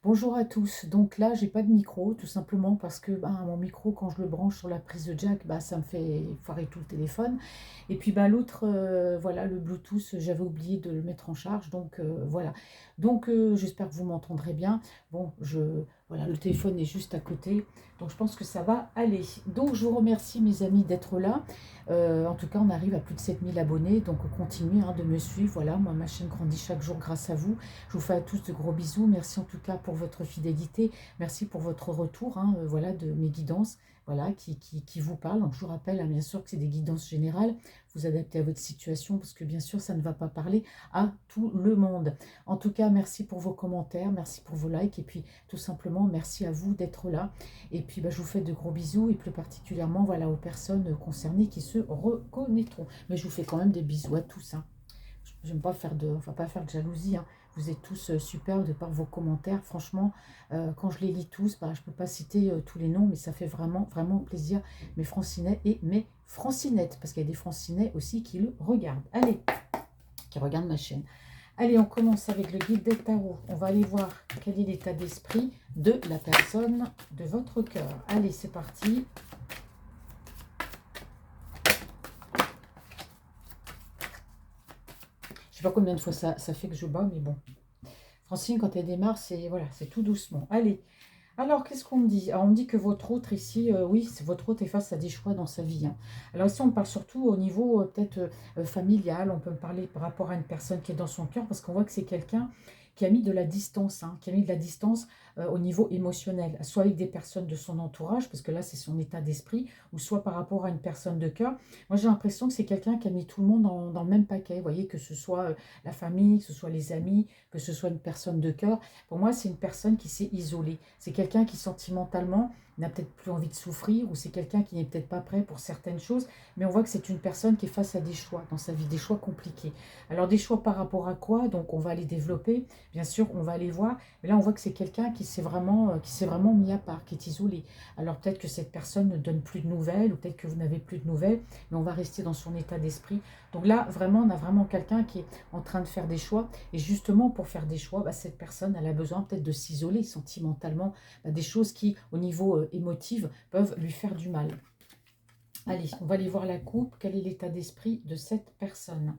Bonjour à tous. Donc là, j'ai pas de micro, tout simplement parce que mon micro, quand je le branche sur la prise de jack, ça me fait foirer tout le téléphone. Et puis l'autre, voilà, le Bluetooth, j'avais oublié de le mettre en charge. Donc voilà. Donc j'espère que vous m'entendrez bien. Bon, voilà, le téléphone est juste à côté. Donc je pense que ça va aller. Donc je vous remercie mes amis d'être là. En tout cas, on arrive à plus de 7000 abonnés. Donc continuez de me suivre. Voilà, moi, ma chaîne grandit chaque jour grâce à vous. Je vous fais à tous de gros bisous. Merci en tout cas pour votre fidélité. Merci pour votre retour, voilà, de mes guidances, voilà, qui vous parlent. Donc, je vous rappelle, bien sûr, que c'est des guidances générales. Vous adaptez à votre situation parce que, bien sûr, ça ne va pas parler à tout le monde. En tout cas, merci pour vos commentaires, merci pour vos likes. Et puis, tout simplement, merci à vous d'être là. Et puis, je vous fais de gros bisous et plus particulièrement, voilà, aux personnes concernées qui se reconnaîtront. Mais je vous fais quand même des bisous à tous, hein. J'aime pas faire de, enfin pas faire de jalousie, hein. Vous êtes tous super de par vos commentaires. Franchement, quand je les lis tous, je peux pas citer tous les noms, mais ça fait vraiment, vraiment plaisir. Mes francinets et mes francinettes, parce qu'il y a des francinets aussi qui le regardent. Allez, qui regardent ma chaîne. Allez, on commence avec le guide des tarots. On va aller voir quel est l'état d'esprit de la personne de votre cœur. Allez, c'est parti. Je sais pas combien de fois ça fait que je bats, mais bon. Francine, quand elle démarre, c'est voilà, c'est tout doucement. Allez, alors qu'est-ce qu'on me dit? Alors, on me dit que votre autre ici, oui, votre autre est face à des choix dans sa vie, hein. Alors ici, on parle surtout au niveau peut-être familial, on peut me parler par rapport à une personne qui est dans son cœur, parce qu'on voit que c'est quelqu'un qui a mis de la distance, hein, qui a mis de la distance au niveau émotionnel, soit avec des personnes de son entourage, parce que là, c'est son état d'esprit, ou soit par rapport à une personne de cœur. Moi, j'ai l'impression que c'est quelqu'un qui a mis tout le monde dans le même paquet, vous voyez, que ce soit la famille, que ce soit les amis, que ce soit une personne de cœur. Pour moi, c'est une personne qui s'est isolée. C'est quelqu'un qui sentimentalement n'a peut-être plus envie de souffrir, ou c'est quelqu'un qui n'est peut-être pas prêt pour certaines choses, mais on voit que c'est une personne qui est face à des choix dans sa vie, des choix compliqués. Alors des choix par rapport à quoi? Donc on va les développer, bien sûr, on va aller voir, mais là on voit que c'est quelqu'un qui s'est vraiment mis à part, qui est isolé. Alors peut-être que cette personne ne donne plus de nouvelles, ou peut-être que vous n'avez plus de nouvelles, mais on va rester dans son état d'esprit. Donc là, vraiment, on a vraiment quelqu'un qui est en train de faire des choix, et justement, pour faire des choix, cette personne, elle a besoin peut-être de s'isoler sentimentalement, des choses qui, au niveau émotif, peuvent lui faire du mal. Allez, on va aller voir la coupe. Quel est l'état d'esprit de cette personne?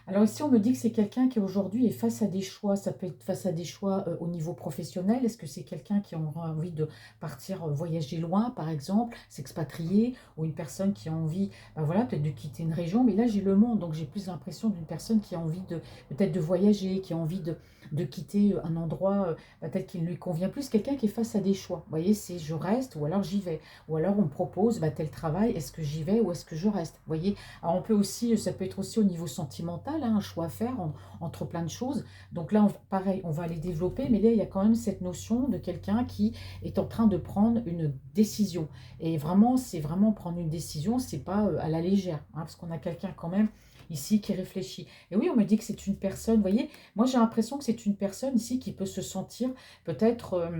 Alors ici, on me dit que c'est quelqu'un qui aujourd'hui est face à des choix. Ça peut être face à des choix au niveau professionnel. Est-ce que c'est quelqu'un qui aura envie de partir voyager loin, par exemple, s'expatrier, ou une personne qui a envie, voilà, peut-être de quitter une région. Mais là, j'ai le monde, donc j'ai plus l'impression d'une personne qui a envie de peut-être de voyager, qui a envie de quitter un endroit peut-être qui ne lui convient plus. Quelqu'un qui est face à des choix. Vous voyez, c'est je reste ou alors j'y vais. Ou alors on me propose tel travail, est-ce que j'y vais ou est-ce que je reste? Vous voyez, alors on peut aussi, ça peut être aussi au niveau sentimental, hein, un choix à faire entre plein de choses. Donc là, pareil, on va les développer, mais là, il y a quand même cette notion de quelqu'un qui est en train de prendre une décision. Et vraiment, c'est vraiment prendre une décision, c'est pas à la légère, hein, parce qu'on a quelqu'un quand même ici qui réfléchit. Et oui, on me dit que c'est une personne, vous voyez, moi j'ai l'impression que c'est une personne ici qui peut se sentir peut-être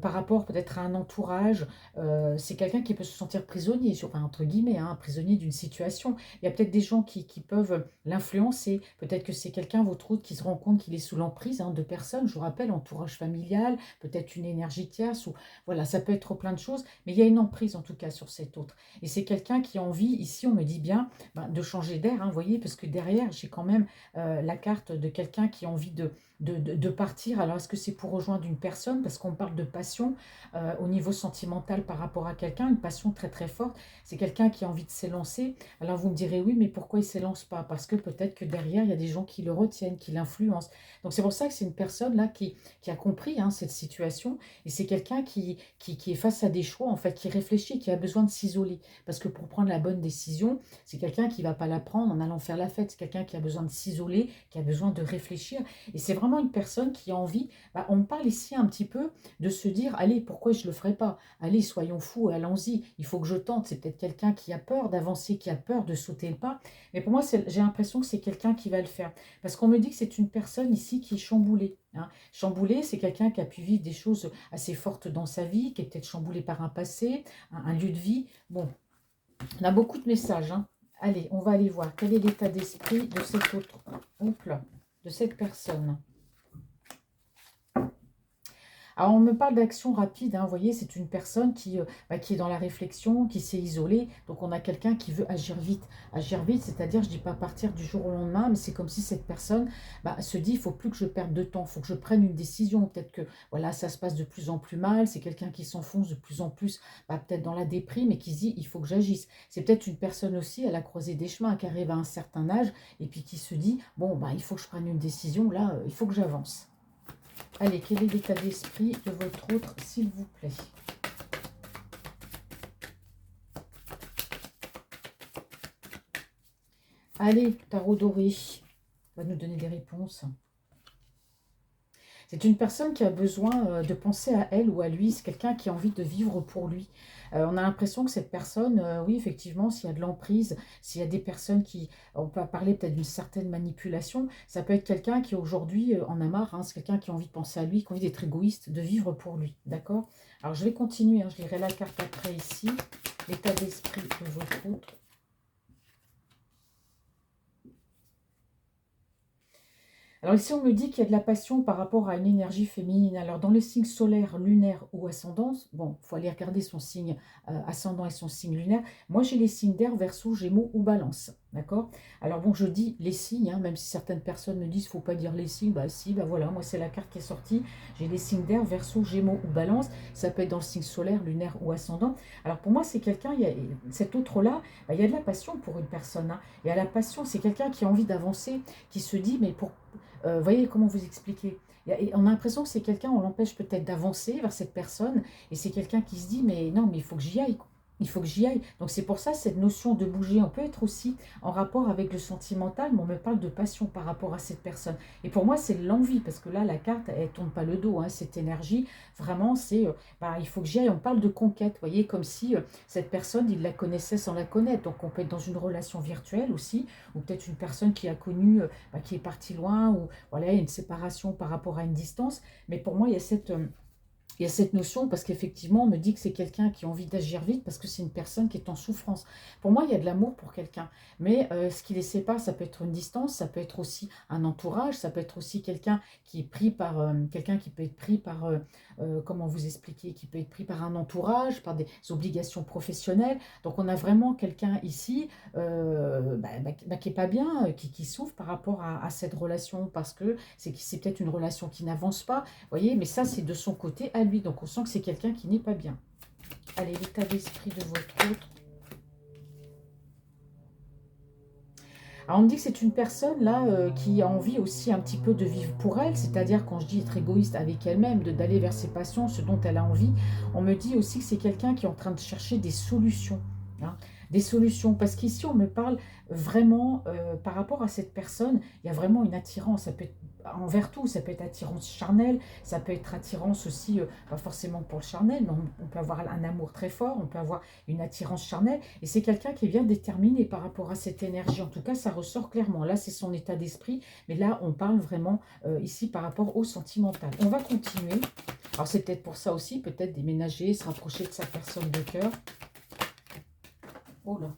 par rapport peut-être à un entourage, c'est quelqu'un qui peut se sentir prisonnier, enfin entre guillemets, hein, prisonnier d'une situation. Il y a peut-être des gens qui peuvent l'influencer. Peut-être que c'est quelqu'un, votre autre, qui se rend compte qu'il est sous l'emprise de personnes. Je vous rappelle, entourage familial, peut-être une énergie tierce, ou voilà, ça peut être plein de choses, mais il y a une emprise en tout cas sur cet autre. Et c'est quelqu'un qui a envie, ici on me dit bien, de changer d'air, hein, vous voyez, parce que derrière, j'ai quand même la carte de quelqu'un qui a envie de partir. Alors, est-ce que c'est pour rejoindre une personne? Parce qu'on parle de passion au niveau sentimental par rapport à quelqu'un, une passion très très forte. C'est quelqu'un qui a envie de s'élancer. Alors, vous me direz, oui, mais pourquoi il ne s'élance pas? Parce que peut-être que derrière, il y a des gens qui le retiennent, qui l'influencent. Donc, c'est pour ça que c'est une personne là qui a compris cette situation. Et c'est quelqu'un qui est face à des choix, en fait, qui réfléchit, qui a besoin de s'isoler. Parce que pour prendre la bonne décision, c'est quelqu'un qui ne va pas la prendre en allant faire la fête. C'est quelqu'un qui a besoin de s'isoler, qui a besoin de réfléchir. Et c'est vraiment une personne qui a envie, on parle ici un petit peu de se dire, allez, pourquoi je ne le ferai pas? Allez, soyons fous, allons-y, il faut que je tente. C'est peut-être quelqu'un qui a peur d'avancer, qui a peur de sauter le pas. Mais pour moi, j'ai l'impression que c'est quelqu'un qui va le faire. Parce qu'on me dit que c'est une personne ici qui est chamboulée, hein. Chamboulée, c'est quelqu'un qui a pu vivre des choses assez fortes dans sa vie, qui est peut-être chamboulé par un passé, un lieu de vie. Bon, on a beaucoup de messages, hein. Allez, on va aller voir quel est l'état d'esprit de cette autre, oups là, de cette personne. Alors, on me parle d'action rapide, hein, vous voyez, c'est une personne qui est dans la réflexion, qui s'est isolée. Donc, on a quelqu'un qui veut agir vite. Agir vite, c'est-à-dire, je ne dis pas partir du jour au lendemain, mais c'est comme si cette personne se dit, il ne faut plus que je perde de temps, il faut que je prenne une décision. Peut-être que voilà, ça se passe de plus en plus mal, c'est quelqu'un qui s'enfonce de plus en plus, peut-être dans la déprime et qui se dit, il faut que j'agisse. C'est peut-être une personne aussi à la croisée des chemins qui arrive à un certain âge et puis qui se dit, bon, il faut que je prenne une décision, là, il faut que j'avance. Allez, quel est l'état d'esprit de votre autre, s'il vous plaît? Allez, tarot doré, va nous donner des réponses. C'est une personne qui a besoin de penser à elle ou à lui. C'est quelqu'un qui a envie de vivre pour lui. On a l'impression que cette personne, oui, effectivement, s'il y a de l'emprise, s'il y a des personnes qui... On peut parler peut-être d'une certaine manipulation. Ça peut être quelqu'un qui aujourd'hui en a marre. Hein, c'est quelqu'un qui a envie de penser à lui, qui a envie d'être égoïste, de vivre pour lui. D'accord? Alors, je vais continuer. Hein, je lirai la carte après ici. L'état d'esprit de votre autre. Alors ici, on me dit qu'il y a de la passion par rapport à une énergie féminine. Alors dans les signes solaires, lunaires ou ascendants, bon, il faut aller regarder son signe ascendant et son signe lunaire. Moi, j'ai les signes d'air, Verseau, Gémeaux ou Balance. D'accord? Alors bon, je dis les signes, hein, même si certaines personnes me disent qu'il ne faut pas dire les signes. Bah si, bah voilà, moi c'est la carte qui est sortie. J'ai les signes d'air, Verseau, Gémeaux ou Balance. Ça peut être dans le signe solaire, lunaire ou ascendant. Alors pour moi, c'est quelqu'un, cet autre-là, il y a de la passion pour une personne. Hein. Il y a la passion, c'est quelqu'un qui a envie d'avancer, qui se dit, mais pour... voyez comment vous expliquer. On a l'impression que c'est quelqu'un, on l'empêche peut-être d'avancer vers cette personne, et c'est quelqu'un qui se dit, mais non, mais il faut que j'y aille, quoi. Il faut que j'y aille. Donc c'est pour ça, cette notion de bouger, on peut être aussi en rapport avec le sentimental, mais on me parle de passion par rapport à cette personne. Et pour moi, c'est l'envie, parce que là, la carte, elle ne tourne pas le dos, hein, cette énergie, vraiment, c'est, il faut que j'y aille. On parle de conquête, vous voyez, comme si cette personne, il la connaissait sans la connaître. Donc on peut être dans une relation virtuelle aussi, ou peut-être une personne qui a connu, qui est partie loin, ou voilà, une séparation par rapport à une distance. Mais pour moi, il y a cette notion, parce qu'effectivement, on me dit que c'est quelqu'un qui a envie d'agir vite, parce que c'est une personne qui est en souffrance. Pour moi, il y a de l'amour pour quelqu'un. Mais ce qui ne les sépare, ça peut être une distance, ça peut être aussi un entourage, ça peut être aussi quelqu'un qui est pris par... quelqu'un qui peut être pris par... comment vous expliquer? Qui peut être pris par un entourage, par des obligations professionnelles. Donc, on a vraiment quelqu'un ici qui n'est pas bien, qui souffre par rapport à cette relation, parce que c'est peut-être une relation qui n'avance pas. Vous voyez, mais ça, c'est de son côté à lui. Donc, on sent que c'est quelqu'un qui n'est pas bien. Allez, l'état d'esprit de votre autre. Alors, on me dit que c'est une personne, là, qui a envie aussi un petit peu de vivre pour elle. C'est-à-dire, quand je dis être égoïste avec elle-même, d'aller vers ses passions, ce dont elle a envie, on me dit aussi que c'est quelqu'un qui est en train de chercher des solutions. Hein, des solutions. Parce qu'ici, on me parle vraiment, par rapport à cette personne, il y a vraiment une attirance. Ça peut être envers tout, ça peut être attirance charnelle, ça peut être attirance aussi, pas forcément pour le charnel, mais on peut avoir un amour très fort, on peut avoir une attirance charnelle, et c'est quelqu'un qui est bien déterminé par rapport à cette énergie. En tout cas, ça ressort clairement. Là, c'est son état d'esprit, mais là, on parle vraiment ici par rapport au sentimental. On va continuer. Alors, c'est peut-être pour ça aussi, peut-être déménager, se rapprocher de sa personne de cœur. Oh là,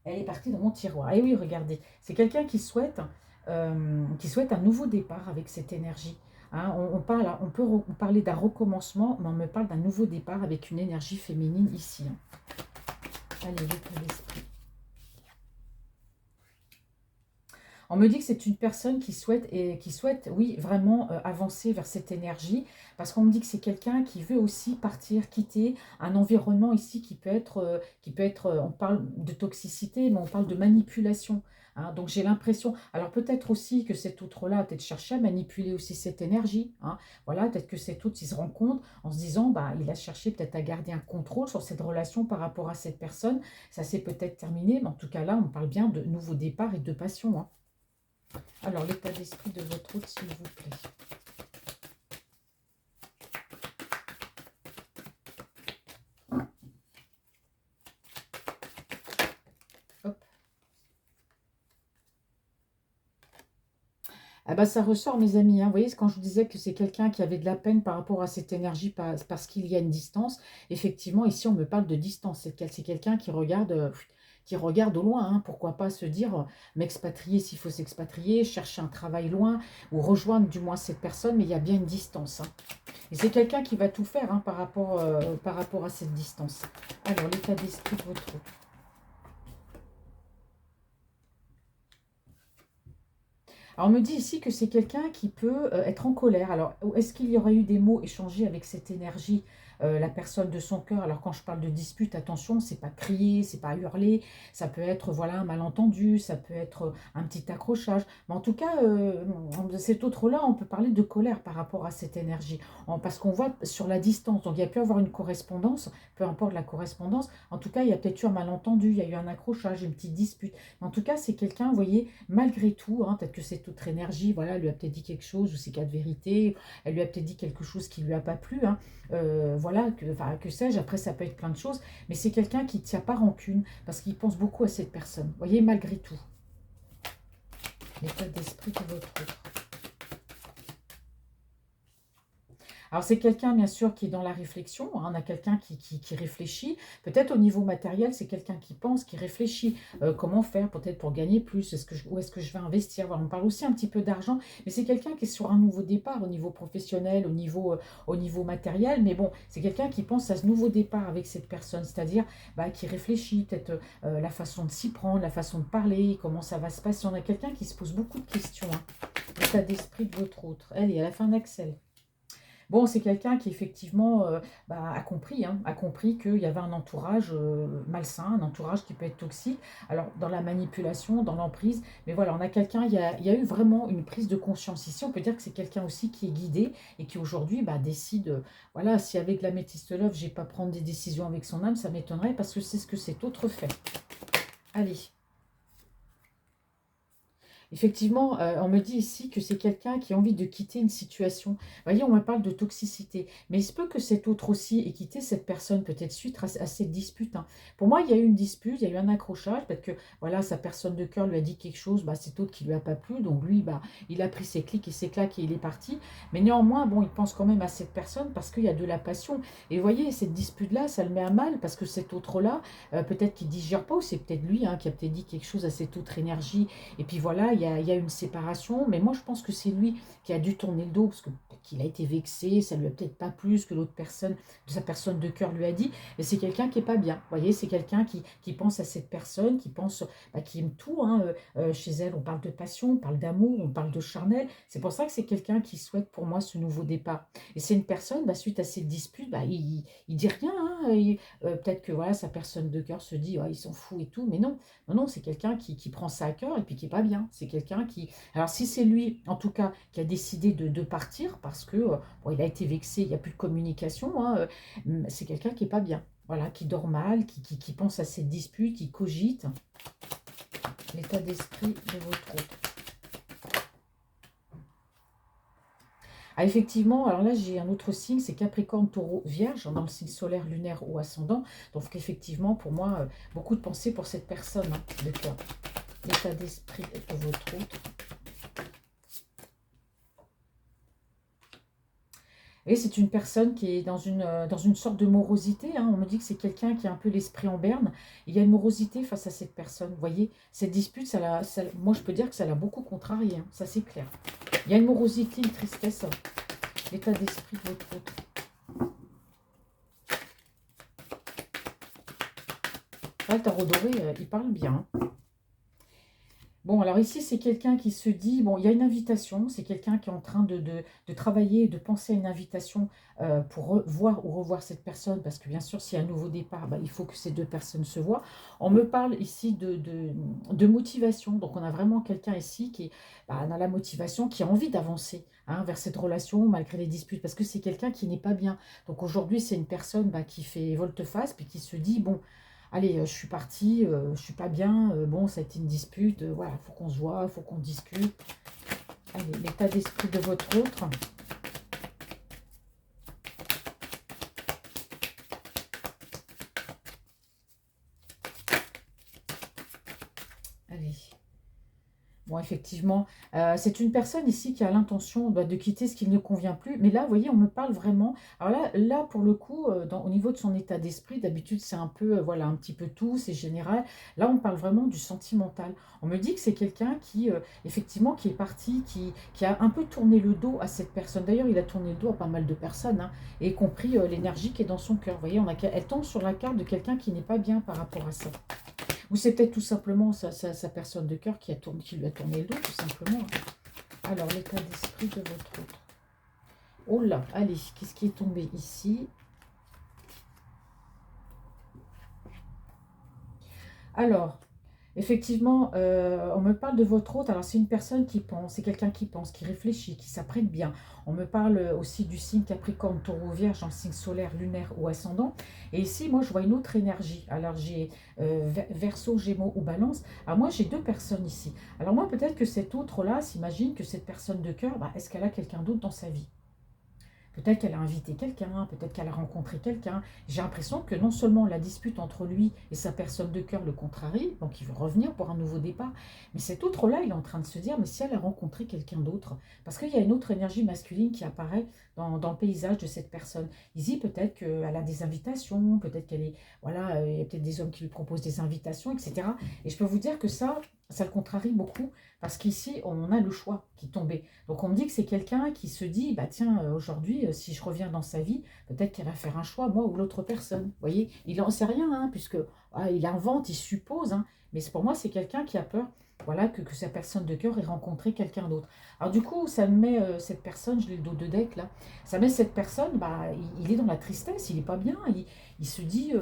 elle est partie dans mon tiroir. Et oui, regardez, c'est quelqu'un qui souhaite un nouveau départ avec cette énergie. Hein, on peut parler d'un recommencement, mais on me parle d'un nouveau départ avec une énergie féminine ici. Hein. Allez, l'état d'esprit. On me dit que c'est une personne qui souhaite, oui, vraiment avancer vers cette énergie, parce qu'on me dit que c'est quelqu'un qui veut aussi partir, quitter un environnement ici qui peut être, on parle de toxicité, mais on parle de manipulation. Hein. Donc j'ai l'impression, alors peut-être aussi que cet autre-là a peut-être cherché à manipuler aussi cette énergie. Hein. Voilà, peut-être que cet autre, il se rend compte en se disant, il a cherché peut-être à garder un contrôle sur cette relation par rapport à cette personne. Ça s'est peut-être terminé, mais en tout cas là, on parle bien de nouveau départ et de passion. Hein. Alors, l'état d'esprit de votre autre, s'il vous plaît. Hop. Ah bah, ça ressort, mes amis. Hein. Vous voyez, quand je vous disais que c'est quelqu'un qui avait de la peine par rapport à cette énergie parce qu'il y a une distance, effectivement, ici, on me parle de distance. C'est quelqu'un qui regarde au loin. Hein. Pourquoi pas se dire, m'expatrier s'il faut s'expatrier, chercher un travail loin, ou rejoindre du moins cette personne, mais il y a bien une distance. Hein. Et c'est quelqu'un qui va tout faire hein, par rapport à cette distance. Alors, l'état d'esprit de votre autre. Alors, on me dit ici que c'est quelqu'un qui peut être en colère. Alors, est-ce qu'il y aurait eu des mots échangés avec cette énergie, la personne de son cœur? Alors, quand je parle de dispute, attention, c'est pas crier, c'est pas hurler. Ça peut être, voilà, un malentendu, ça peut être un petit accrochage. Mais en tout cas, cet autre-là, on peut parler de colère par rapport à cette énergie. Parce qu'on voit sur la distance. Donc, il y a pu avoir une correspondance, peu importe la correspondance. En tout cas, il y a peut-être eu un malentendu, il y a eu un accrochage, une petite dispute. Mais en tout cas, c'est quelqu'un, vous voyez, malgré tout, hein, peut-être que cette autre énergie, voilà, elle lui a peut-être dit quelque chose, ou c'est cas de vérité, elle lui a peut-être dit quelque chose qui ne lui a pas plu, hein, voilà, enfin, que sais-je, après ça peut être plein de choses, mais c'est quelqu'un qui ne tient pas rancune, parce qu'il pense beaucoup à cette personne, vous voyez, malgré tout, l'état d'esprit de votre autre. Alors, c'est quelqu'un, bien sûr, qui est dans la réflexion. Hein. On a quelqu'un qui réfléchit. Peut-être au niveau matériel, c'est quelqu'un qui pense, qui réfléchit. Comment faire peut-être pour gagner plus? Où est-ce que je vais investir? Voilà, on parle aussi un petit peu d'argent. Mais c'est quelqu'un qui est sur un nouveau départ au niveau professionnel, au niveau matériel. Mais bon, c'est quelqu'un qui pense à ce nouveau départ avec cette personne. C'est-à-dire bah, qui réfléchit peut-être la façon de s'y prendre, la façon de parler, comment ça va se passer. On a quelqu'un qui se pose beaucoup de questions. Hein. L'état d'esprit de votre autre. Allez, à la fin d'Axel. Bon, c'est quelqu'un qui effectivement bah, a compris qu'il y avait un entourage malsain, un entourage qui peut être toxique. Alors, dans la manipulation, dans l'emprise, mais voilà, on a quelqu'un, il y a eu vraiment une prise de conscience ici. On peut dire que c'est quelqu'un aussi qui est guidé et qui aujourd'hui bah, décide, voilà, si avec la métiste love, j'ai pas prendre des décisions avec son âme, ça m'étonnerait parce que c'est ce que cet autre fait. Allez. Effectivement, on me dit ici que c'est quelqu'un qui a envie de quitter une situation. Vous voyez, on me parle de toxicité. Mais il se peut que cet autre aussi ait quitté cette personne, peut-être suite à cette dispute. Hein. Pour moi, il y a eu une dispute, il y a eu un accrochage, parce que voilà, sa personne de cœur lui a dit quelque chose, bah, cet autre qui ne lui a pas plu. Donc lui, bah, il a pris ses clics et ses claques et il est parti. Mais néanmoins, bon, il pense quand même à cette personne parce qu'il y a de la passion. Et vous voyez, cette dispute-là, ça le met à mal parce que cet autre-là, peut-être qu'il ne digère pas, ou c'est peut-être lui hein, qui a peut-être dit quelque chose à cette autre énergie et puis voilà, il y a une séparation, mais moi je pense que c'est lui qui a dû tourner le dos, parce que peut-être qu'il a été vexé, ça lui a peut-être pas plu ce que l'autre personne, sa personne de cœur lui a dit, mais c'est quelqu'un qui est pas bien, vous voyez, c'est quelqu'un qui pense à cette personne, qui pense, bah, qui aime tout, hein, chez elle, on parle de passion, on parle d'amour, on parle de charnel, c'est pour ça que c'est quelqu'un qui souhaite pour moi ce nouveau départ, et c'est une personne, bah, suite à cette dispute, bah, il dit rien, hein, peut-être que voilà, sa personne de cœur se dit, ouais, il s'en fout et tout, mais non, non, non, c'est quelqu'un qui prend ça à cœur et puis qui n'est pas bien. C'est quelqu'un qui... Alors si c'est lui, en tout cas, qui a décidé de partir parce que bon, il a été vexé, il n'y a plus de communication, hein, c'est quelqu'un qui n'est pas bien. Voilà, qui dort mal, qui pense à cette dispute, qui cogite. L'état d'esprit de votre autre. Ah, effectivement, alors là, j'ai un autre signe, c'est Capricorne, Taureau, Vierge, dans le signe solaire, lunaire ou ascendant. Donc, effectivement, pour moi, beaucoup de pensées pour cette personne hein, de cœur. L'état d'esprit de votre autre. Et c'est une personne qui est dans une sorte de morosité. Hein. On me dit que c'est quelqu'un qui a un peu l'esprit en berne. Il y a une morosité face à cette personne. Vous voyez, cette dispute, moi je peux dire que ça l'a beaucoup contrarié. Hein. Ça c'est clair. Il y a une morosité, une tristesse. L'état d'esprit de votre autre. Là, le tarot doré, il parle bien. Hein. Bon, alors ici, c'est quelqu'un qui se dit, bon, il y a une invitation, c'est quelqu'un qui est en train de travailler, de penser à une invitation pour voir ou revoir cette personne, parce que bien sûr, s'il y a un nouveau départ, bah, il faut que ces deux personnes se voient. On me parle ici de motivation, donc on a vraiment quelqu'un ici qui bah, a la motivation, qui a envie d'avancer hein, vers cette relation, malgré les disputes, parce que c'est quelqu'un qui n'est pas bien. Donc aujourd'hui, c'est une personne bah, qui fait volte-face, puis qui se dit, bon, allez, je suis partie, je suis pas bien, bon, ça a été une dispute, voilà, il faut qu'on se voit, il faut qu'on discute. Allez, l'état d'esprit de votre autre. Allez. Bon, bon, effectivement, c'est une personne ici qui a l'intention bah, de quitter ce qui ne convient plus. Mais là, vous voyez, on me parle vraiment. Alors là pour le coup, au niveau de son état d'esprit, d'habitude, c'est un peu, voilà, un petit peu tout, c'est général. Là, on parle vraiment du sentimental. On me dit que c'est quelqu'un qui, effectivement, qui est parti, qui a un peu tourné le dos à cette personne. D'ailleurs, il a tourné le dos à pas mal de personnes, hein, y compris l'énergie qui est dans son cœur. Vous voyez, elle tombe sur la carte de quelqu'un qui n'est pas bien par rapport à ça. Ou c'est peut-être tout simplement sa personne de cœur qui lui a tourné le dos, tout simplement. Alors, l'état d'esprit de votre autre. Oh là, allez, qu'est-ce qui est tombé ici? Alors, effectivement, on me parle de votre hôte. Alors, c'est une personne qui pense, c'est quelqu'un qui pense, qui réfléchit, qui s'apprête bien. On me parle aussi du signe Capricorne, Taureau, Vierge, en signe solaire, lunaire ou ascendant. Et ici, moi, je vois une autre énergie. Alors, j'ai Verseau, Gémeaux ou Balance. Alors, moi, j'ai deux personnes ici. Alors, moi, peut-être que cette autre-là s'imagine que cette personne de cœur, bah, est-ce qu'elle a quelqu'un d'autre dans sa vie? Peut-être qu'elle a invité quelqu'un, peut-être qu'elle a rencontré quelqu'un. J'ai l'impression que non seulement la dispute entre lui et sa personne de cœur le contrarie, donc il veut revenir pour un nouveau départ, mais cet autre-là, il est en train de se dire, mais si elle a rencontré quelqu'un d'autre, parce qu'il y a une autre énergie masculine qui apparaît dans le paysage de cette personne. Il dit peut-être qu'elle a des invitations, peut-être qu'elle est, voilà, il y a peut-être des hommes qui lui proposent des invitations, etc. Et je peux vous dire que ça le contrarie beaucoup, parce qu'ici, on a le choix qui est tombé. Donc on me dit que c'est quelqu'un qui se dit, bah tiens, aujourd'hui, si je reviens dans sa vie, peut-être qu'elle va faire un choix, moi ou l'autre personne. Vous voyez, il n'en sait rien, hein, puisque il invente, il suppose, hein, mais pour moi, c'est quelqu'un qui a peur, voilà, que sa personne de cœur ait rencontré quelqu'un d'autre. Alors du coup, ça me met cette personne, je l'ai le dos de deck là, ça met cette personne, bah, il est dans la tristesse, il n'est pas bien, il se dit,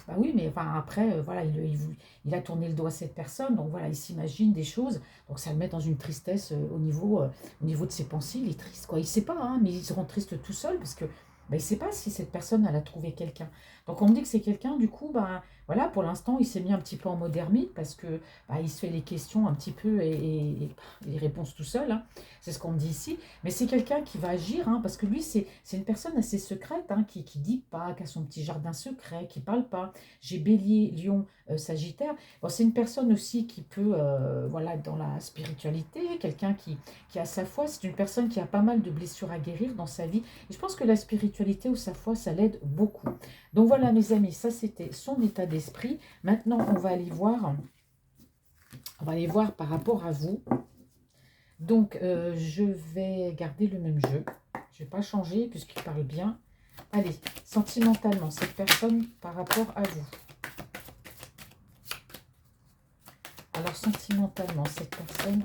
bah oui, mais enfin après, voilà, il a tourné le dos à cette personne, donc voilà, il s'imagine des choses, donc ça le met dans une tristesse au niveau de ses pensées, il est triste, quoi. Il ne sait pas, hein, mais il se rend triste tout seul parce que bah, il ne sait pas si cette personne, elle a trouvé quelqu'un. Donc on me dit que c'est quelqu'un, du coup, bah, voilà, pour l'instant, il s'est mis un petit peu en mode ermite parce que bah, il se fait les questions un petit peu et les réponses tout seul, hein. C'est ce qu'on me dit ici. Mais c'est quelqu'un qui va agir, hein, parce que lui, c'est une personne assez secrète, hein, qui dit pas, qui a son petit jardin secret, qui parle pas. J'ai Bélier, Lion, Sagittaire. Bon, c'est une personne aussi qui peut, voilà, être dans la spiritualité, quelqu'un qui a sa foi. C'est une personne qui a pas mal de blessures à guérir dans sa vie. Et je pense que la spiritualité ou sa foi, ça l'aide beaucoup. Donc voilà, mes amis, ça c'était son état d'esprit. Maintenant, on va aller voir par rapport à vous. Donc, je vais garder le même jeu. Je ne vais pas changer puisqu'il parle bien. Allez, sentimentalement, cette personne par rapport à vous. Alors, sentimentalement, cette personne...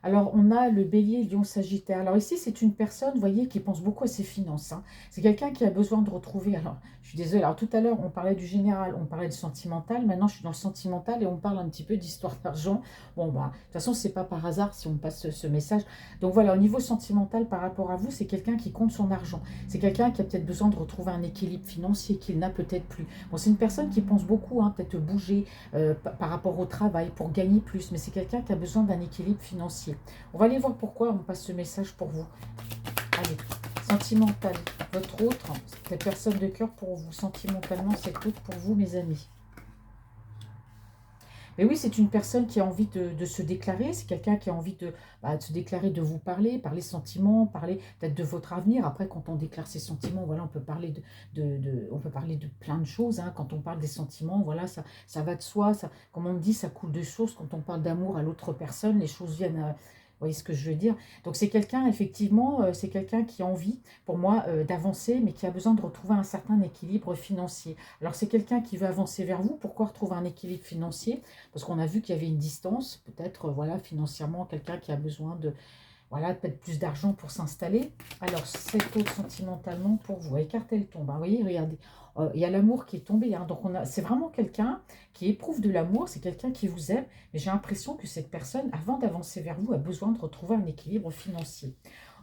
Alors, on a le bélier, lion, sagittaire. Alors ici, c'est une personne, vous voyez, qui pense beaucoup à ses finances, hein. C'est quelqu'un qui a besoin de retrouver... Alors, je suis désolée. Alors, tout à l'heure, on parlait du général, on parlait du sentimental. Maintenant, je suis dans le sentimental et on parle un petit peu d'histoire d'argent. Bon, bah, de toute façon, c'est pas par hasard si on passe ce message. Donc, voilà, au niveau sentimental, par rapport à vous, c'est quelqu'un qui compte son argent. C'est quelqu'un qui a peut-être besoin de retrouver un équilibre financier qu'il n'a peut-être plus. Bon, c'est une personne qui pense beaucoup, hein, peut-être bouger par rapport au travail pour gagner plus. Mais c'est quelqu'un qui a besoin d'un équilibre financier. On va aller voir pourquoi on passe ce message pour vous. Allez, sentimental, votre autre, cette personne de cœur pour vous, sentimentalement, cette autre pour vous, mes amis. Mais oui, c'est une personne qui a envie de se déclarer, c'est quelqu'un qui a envie de se déclarer, de vous parler sentiments, parler peut-être de votre avenir. Après, quand on déclare ses sentiments, voilà, on peut parler on peut parler de plein de choses, hein. Quand on parle des sentiments, voilà, ça va de soi, ça, comme on dit, ça coule de source. Quand on parle d'amour à l'autre personne, les choses viennent vous voyez ce que je veux dire? Donc c'est quelqu'un, effectivement, c'est quelqu'un qui a envie, pour moi, d'avancer, mais qui a besoin de retrouver un certain équilibre financier. Alors c'est quelqu'un qui veut avancer vers vous. Pourquoi retrouver un équilibre financier? Parce qu'on a vu qu'il y avait une distance, peut-être, voilà, financièrement, quelqu'un qui a besoin de, voilà, peut-être plus d'argent pour s'installer. Alors, cet autre sentimentalement pour vous. Écartez le tombe, hein. Vous voyez, regardez. Il y a l'amour qui est tombé, hein. Donc, c'est vraiment quelqu'un qui éprouve de l'amour. C'est quelqu'un qui vous aime. Mais j'ai l'impression que cette personne, avant d'avancer vers vous, a besoin de retrouver un équilibre financier.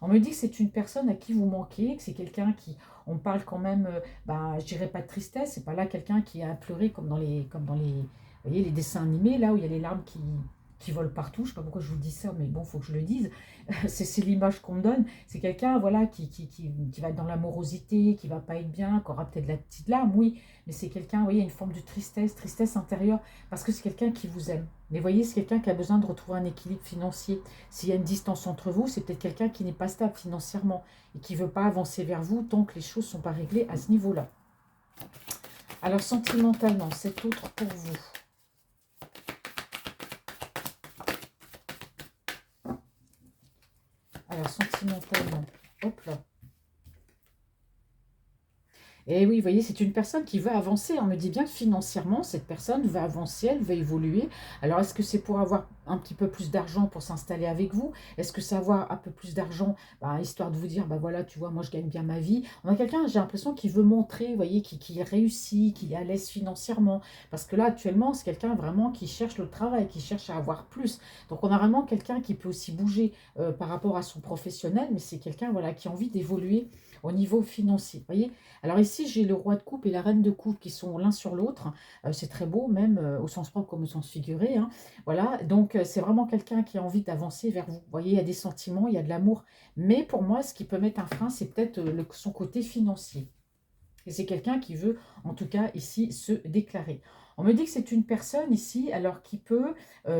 On me dit que c'est une personne à qui vous manquez, que c'est quelqu'un qui... On parle quand même, je dirais pas de tristesse. C'est pas là quelqu'un qui a pleuré comme dans les... Vous voyez, les dessins animés, là où il y a les larmes qui vole partout. Je ne sais pas pourquoi je vous dis ça, mais bon, il faut que je le dise. C'est l'image qu'on me donne. C'est quelqu'un, voilà, qui va être dans l'amorosité, qui va pas être bien, qui aura peut-être de la petite larme, oui, mais c'est quelqu'un, vous voyez, une forme de tristesse, tristesse intérieure, parce que c'est quelqu'un qui vous aime. Mais vous voyez, c'est quelqu'un qui a besoin de retrouver un équilibre financier. S'il y a une distance entre vous, c'est peut-être quelqu'un qui n'est pas stable financièrement et qui ne veut pas avancer vers vous tant que les choses ne sont pas réglées à ce niveau-là. Alors, sentimentalement, c'est autre pour vous. Alors, sentimentalement, hop là. Et oui, vous voyez, c'est une personne qui veut avancer. On me dit bien que financièrement, cette personne va avancer, elle va évoluer. Alors, est-ce que c'est pour avoir un petit peu plus d'argent pour s'installer avec vous? Est-ce que c'est avoir un peu plus d'argent, bah, histoire de vous dire, bah voilà, tu vois, moi je gagne bien ma vie. On a quelqu'un, j'ai l'impression, qui veut montrer, vous voyez, qui réussit, qui est à l'aise financièrement. Parce que là, actuellement, c'est quelqu'un vraiment qui cherche le travail, qui cherche à avoir plus. Donc, on a vraiment quelqu'un qui peut aussi bouger par rapport à son professionnel, mais c'est quelqu'un, voilà, qui a envie d'évoluer au niveau financier. Vous voyez, alors ici, j'ai le roi de coupe et la reine de coupe qui sont l'un sur l'autre. C'est très beau, même au sens propre comme au sens figuré, hein. Voilà, donc c'est vraiment quelqu'un qui a envie d'avancer vers vous. Vous voyez, il y a des sentiments, il y a de l'amour. Mais pour moi, ce qui peut mettre un frein, c'est peut-être son côté financier. Et c'est quelqu'un qui veut, en tout cas ici, se déclarer. On me dit que c'est une personne ici, alors qui peut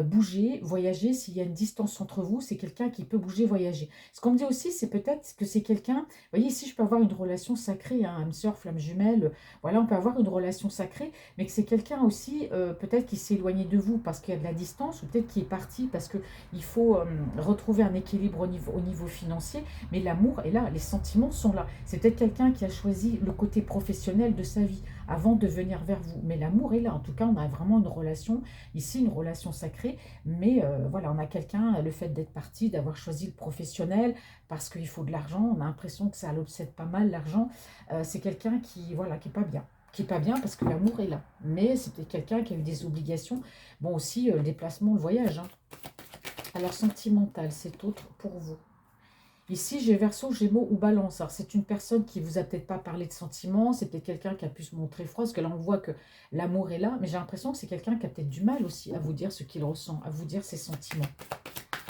bouger, voyager. S'il y a une distance entre vous, c'est quelqu'un qui peut bouger, voyager. Ce qu'on me dit aussi, c'est peut-être que c'est quelqu'un... Vous voyez, ici, je peux avoir une relation sacrée, hein, âme sœur, flamme jumelle. Voilà, on peut avoir une relation sacrée, mais que c'est quelqu'un aussi, peut-être qui s'est éloigné de vous parce qu'il y a de la distance, ou peut-être qui est parti parce qu'il faut retrouver un équilibre au niveau financier. Mais l'amour est là, les sentiments sont là. C'est peut-être quelqu'un qui a choisi le côté professionnel de sa vie avant de venir vers vous. Mais l'amour est là. En tout cas, on a vraiment une relation, ici, une relation sacrée. Mais voilà, on a quelqu'un, le fait d'être parti, d'avoir choisi le professionnel, parce qu'il faut de l'argent, on a l'impression que ça l'obsède pas mal, l'argent. C'est quelqu'un qui, voilà, qui n'est pas bien. Qui n'est pas bien parce que l'amour est là. Mais c'était quelqu'un qui a eu des obligations. Bon, aussi, le déplacement, le voyage, hein. Alors, sentimental, c'est autre pour vous. Ici, j'ai Verseau, Gémeaux ou Balance. Alors, c'est une personne qui vous a peut-être pas parlé de sentiments, c'est peut-être quelqu'un qui a pu se montrer froid, parce que là, on voit que l'amour est là, mais j'ai l'impression que c'est quelqu'un qui a peut-être du mal aussi à vous dire ce qu'il ressent, à vous dire ses sentiments.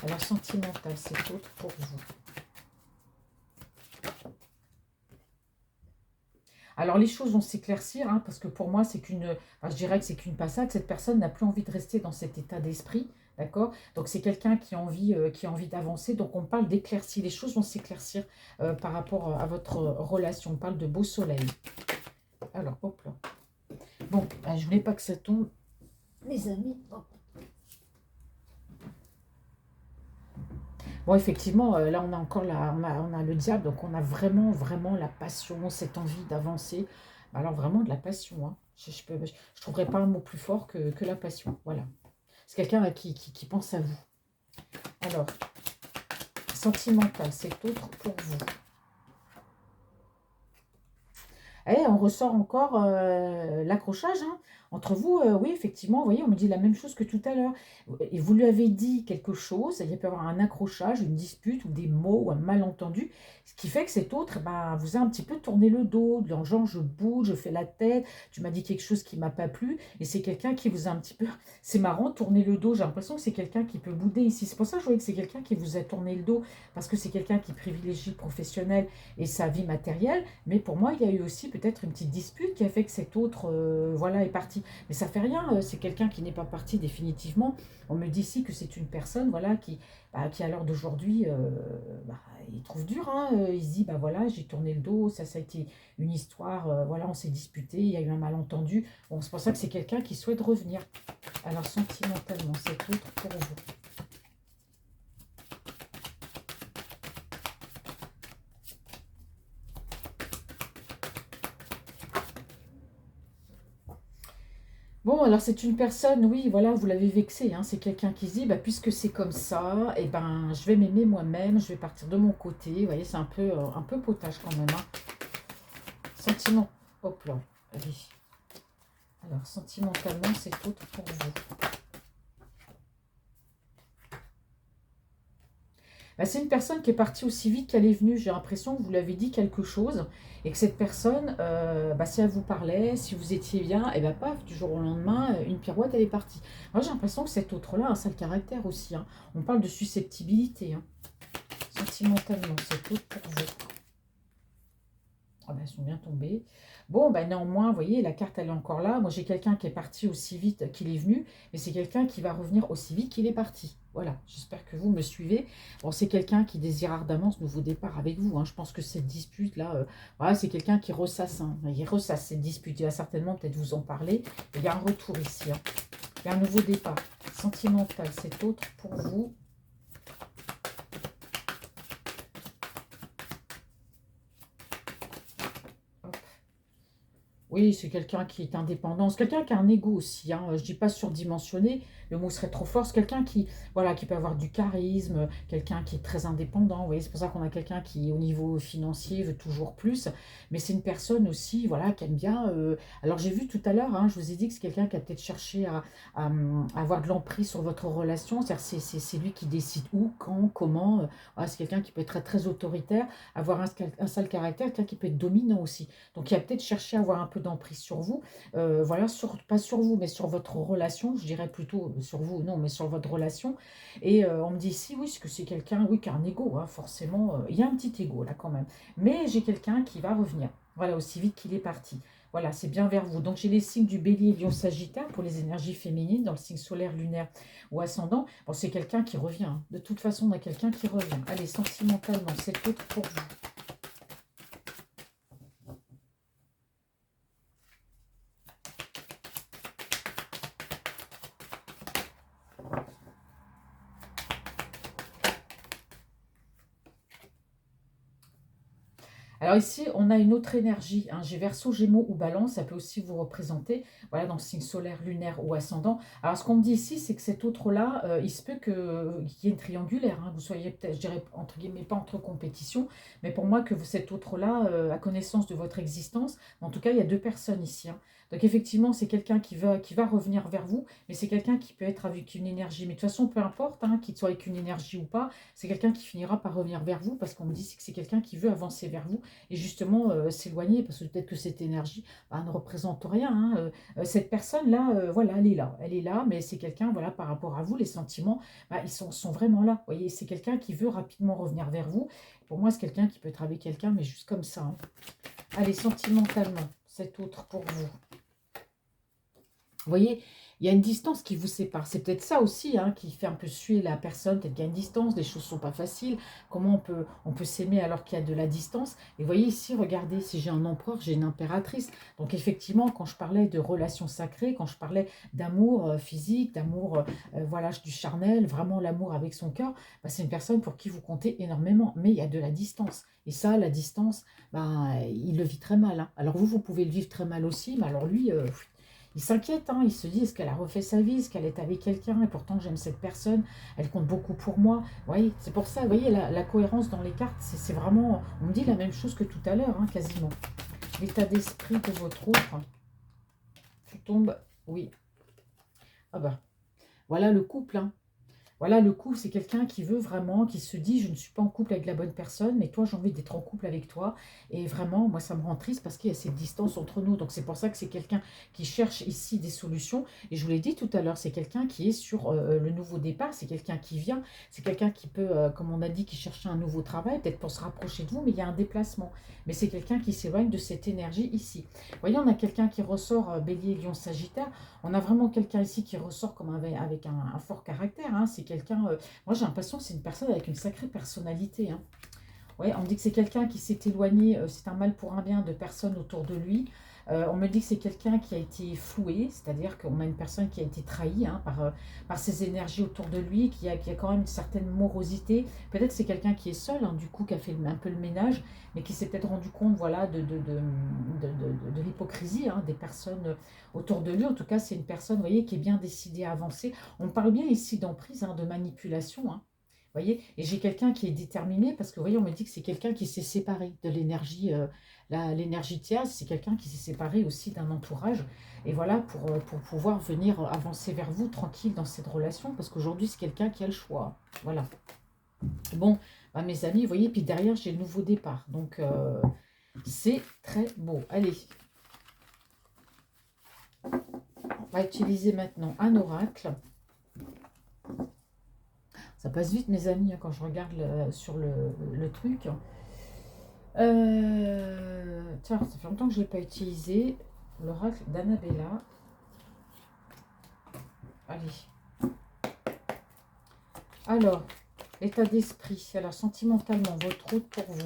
Alors, sentimental, c'est autre pour vous. Alors, les choses vont s'éclaircir, hein, parce que pour moi, c'est qu'une, enfin, je dirais que c'est qu'une passade. Cette personne n'a plus envie de rester dans cet état d'esprit, d'accord? Donc, c'est quelqu'un qui a envie d'avancer. Donc, on parle d'éclaircie. Les choses vont s'éclaircir par rapport à votre relation. On parle de beau soleil. Alors, hop là. Bon, je voulais pas que ça tombe, les amis. Hop. Bon, effectivement, là, on a encore on a le diable, donc on a vraiment, vraiment la passion, cette envie d'avancer. Alors, vraiment de la passion, hein. Je trouverais pas un mot plus fort que la passion. Voilà. C'est quelqu'un qui pense à vous. Alors, sentimental, c'est autre pour vous. Et on ressort encore l'accrochage, hein. Entre vous, oui, effectivement, vous voyez, on me dit la même chose que tout à l'heure. Et vous lui avez dit quelque chose, il peut y avoir un accrochage, une dispute ou des mots ou un malentendu, ce qui fait que cet autre bah, vous a un petit peu tourné le dos, dans le genre je bouge, je fais la tête, tu m'as dit quelque chose qui ne m'a pas plu, et c'est quelqu'un qui vous a un petit peu, c'est marrant, tourner le dos, j'ai l'impression que c'est quelqu'un qui peut bouder ici. C'est pour ça que je voyais que c'est quelqu'un qui vous a tourné le dos, parce que c'est quelqu'un qui privilégie le professionnel et sa vie matérielle. Mais pour moi, il y a eu aussi peut-être une petite dispute qui a fait que cet autre voilà, est parti. Mais ça fait rien, c'est quelqu'un qui n'est pas parti définitivement. On me dit ici que c'est une personne voilà, qui à l'heure d'aujourd'hui, bah, il trouve dur, hein, il se dit, bah voilà, j'ai tourné le dos, ça a été une histoire, voilà, on s'est disputé, il y a eu un malentendu. Bon, c'est pour ça que c'est quelqu'un qui souhaite revenir. Alors, sentimentalement, c'est autre pour vous. Bon, alors c'est une personne, oui, voilà, vous l'avez vexé, hein, c'est quelqu'un qui se dit, bah, puisque c'est comme ça, et ben, je vais m'aimer moi-même, je vais partir de mon côté. Vous voyez, c'est un peu potage quand même, hein. Sentiment, hop là, allez. Alors, sentimentalement, c'est autre pour vous. Bah, c'est une personne qui est partie aussi vite qu'elle est venue. J'ai l'impression que vous lui avez dit quelque chose et que cette personne, bah, si elle vous parlait, si vous étiez bien, et bah paf, du jour au lendemain, une pirouette, elle est partie. Moi, j'ai l'impression que cet autre-là a un sale caractère aussi, hein. On parle de susceptibilité, hein. Sentimentalement, cet autre pour vous. Ah ben, elles sont bien tombées. Bon, ben néanmoins, vous voyez, la carte, elle est encore là. Moi, j'ai quelqu'un qui est parti aussi vite qu'il est venu, mais c'est quelqu'un qui va revenir aussi vite qu'il est parti. Voilà, j'espère que vous me suivez. Bon, c'est quelqu'un qui désire ardemment ce nouveau départ avec vous, hein. Je pense que cette dispute-là, voilà, c'est quelqu'un qui ressasse, hein. Il ressasse cette dispute. Il va certainement peut-être vous en parler. Il y a un retour ici, hein. Il y a un nouveau départ sentimental. Cet autre pour vous. Oui, c'est quelqu'un qui est indépendant. C'est quelqu'un qui a un ego aussi, hein. Je ne dis pas surdimensionné, le mot serait trop fort. C'est quelqu'un qui, voilà, qui peut avoir du charisme, quelqu'un qui est très indépendant. Vous voyez, c'est pour ça qu'on a quelqu'un qui, au niveau financier, veut toujours plus. Mais c'est une personne aussi, voilà, qui aime bien. Alors, j'ai vu tout à l'heure, hein, je vous ai dit que c'est quelqu'un qui a peut-être cherché à avoir de l'emprise sur votre relation. C'est-à-dire, c'est lui qui décide où, quand, comment. Voilà, c'est quelqu'un qui peut être très, très autoritaire, avoir un sale caractère, quelqu'un qui peut être dominant aussi. Donc, il a peut-être cherché à avoir un peu d'emprise sur vous. Voilà, pas sur vous, mais sur votre relation. Je dirais plutôt sur vous, non, mais sur votre relation. Et on me dit ici, oui, que c'est quelqu'un, oui, qui a un ego, hein, forcément. Il y a un petit ego là quand même. Mais j'ai quelqu'un qui va revenir. Voilà, aussi vite qu'il est parti. Voilà, c'est bien vers vous. Donc, j'ai les signes du bélier, lion, sagittaire pour les énergies féminines dans le signe solaire, lunaire ou ascendant. Bon, c'est quelqu'un qui revient, hein. De toute façon, on a quelqu'un qui revient. Allez, sentimentalement, c'est autre pour vous. Alors ici, on a une autre énergie, hein. J'ai Verseau, Gémeaux ou Balance, ça peut aussi vous représenter, voilà, dans le signe solaire, lunaire ou ascendant. Alors ce qu'on me dit ici, c'est que cet autre-là, il se peut qu'il y ait une triangulaire, hein. Vous soyez peut-être, je dirais, entre guillemets, pas entre compétition, mais pour moi, que cet autre-là a connaissance de votre existence. En tout cas, il y a deux personnes ici, hein. Donc effectivement, c'est quelqu'un qui va revenir vers vous, mais c'est quelqu'un qui peut être avec une énergie. Mais de toute façon, peu importe, hein, qu'il soit avec une énergie ou pas, c'est quelqu'un qui finira par revenir vers vous, parce qu'on me dit que c'est quelqu'un qui veut avancer vers vous et justement s'éloigner, parce que peut-être que cette énergie bah, ne représente rien, hein. Cette personne-là, voilà, elle est là, mais c'est quelqu'un, voilà, par rapport à vous, les sentiments, bah, ils sont vraiment là. Vous voyez, c'est quelqu'un qui veut rapidement revenir vers vous. Pour moi, c'est quelqu'un qui peut être avec quelqu'un, mais juste comme ça, hein. Allez, sentimentalement, cet autre pour vous. Vous voyez, il y a une distance qui vous sépare. C'est peut-être ça aussi, hein, qui fait un peu suer la personne. Peut-être qu'il y a une distance, les choses ne sont pas faciles. Comment on peut s'aimer alors qu'il y a de la distance? Et vous voyez ici, regardez, si j'ai un empereur, j'ai une impératrice. Donc effectivement, quand je parlais de relations sacrées, quand je parlais d'amour physique, d'amour voilà, du charnel, vraiment l'amour avec son cœur, bah, c'est une personne pour qui vous comptez énormément. Mais il y a de la distance. Et ça, la distance, bah, il le vit très mal, hein. Alors vous pouvez le vivre très mal aussi, mais alors lui, il s'inquiète, hein. Il se dit, est-ce qu'elle a refait sa vie, est-ce qu'elle est avec quelqu'un, et pourtant j'aime cette personne, elle compte beaucoup pour moi. Oui, c'est pour ça, vous voyez, la cohérence dans les cartes, c'est vraiment, on me dit la même chose que tout à l'heure, hein, quasiment. L'état d'esprit de votre autre, tout tombe, oui. Ah bah, voilà le couple, hein. Voilà, le couple, c'est quelqu'un qui veut vraiment, qui se dit, je ne suis pas en couple avec la bonne personne, mais toi, j'ai envie d'être en couple avec toi. Et vraiment, moi, ça me rend triste parce qu'il y a cette distance entre nous. Donc, c'est pour ça que c'est quelqu'un qui cherche ici des solutions. Et je vous l'ai dit tout à l'heure, c'est quelqu'un qui est sur le nouveau départ. C'est quelqu'un qui vient. C'est quelqu'un qui peut, comme on a dit, qui cherche un nouveau travail, peut-être pour se rapprocher de vous, mais il y a un déplacement. Mais c'est quelqu'un qui s'éloigne de cette énergie ici. Vous voyez, on a quelqu'un qui ressort Bélier, Lion, Sagittaire. On a vraiment quelqu'un ici qui ressort comme avec un fort caractère, hein. C'est quelqu'un, moi j'ai l'impression que c'est une personne avec une sacrée personnalité, hein. Ouais, on me dit que c'est quelqu'un qui s'est éloigné, c'est un mal pour un bien, de personnes autour de lui. On me dit que c'est quelqu'un qui a été floué, c'est-à-dire qu'on a une personne qui a été trahie, hein, par ses énergies autour de lui, qui a quand même une certaine morosité. Peut-être c'est quelqu'un qui est seul, hein, du coup, qui a fait un peu le ménage, mais qui s'est peut-être rendu compte, voilà, de l'hypocrisie, hein, des personnes autour de lui. En tout cas, c'est une personne, vous voyez, qui est bien décidée à avancer. On parle bien ici d'emprise, hein, de manipulation, hein. Vous voyez, et j'ai quelqu'un qui est déterminé parce que, vous voyez, on me dit que c'est quelqu'un qui s'est séparé de l'énergie, l'énergie tiers, c'est quelqu'un qui s'est séparé aussi d'un entourage. Et voilà, pour pouvoir venir avancer vers vous tranquille dans cette relation, parce qu'aujourd'hui, c'est quelqu'un qui a le choix. Voilà. Bon, bah, mes amis, vous voyez, puis derrière, j'ai le nouveau départ. Donc, c'est très beau. Allez, on va utiliser maintenant un oracle. Ça passe vite, mes amis, hein, quand je regarde sur le truc. Tiens, ça fait longtemps que je ne l'ai pas utilisé. L'oracle d'Annabella. Allez. Alors, l'état d'esprit. Alors, sentimentalement, votre route pour vous.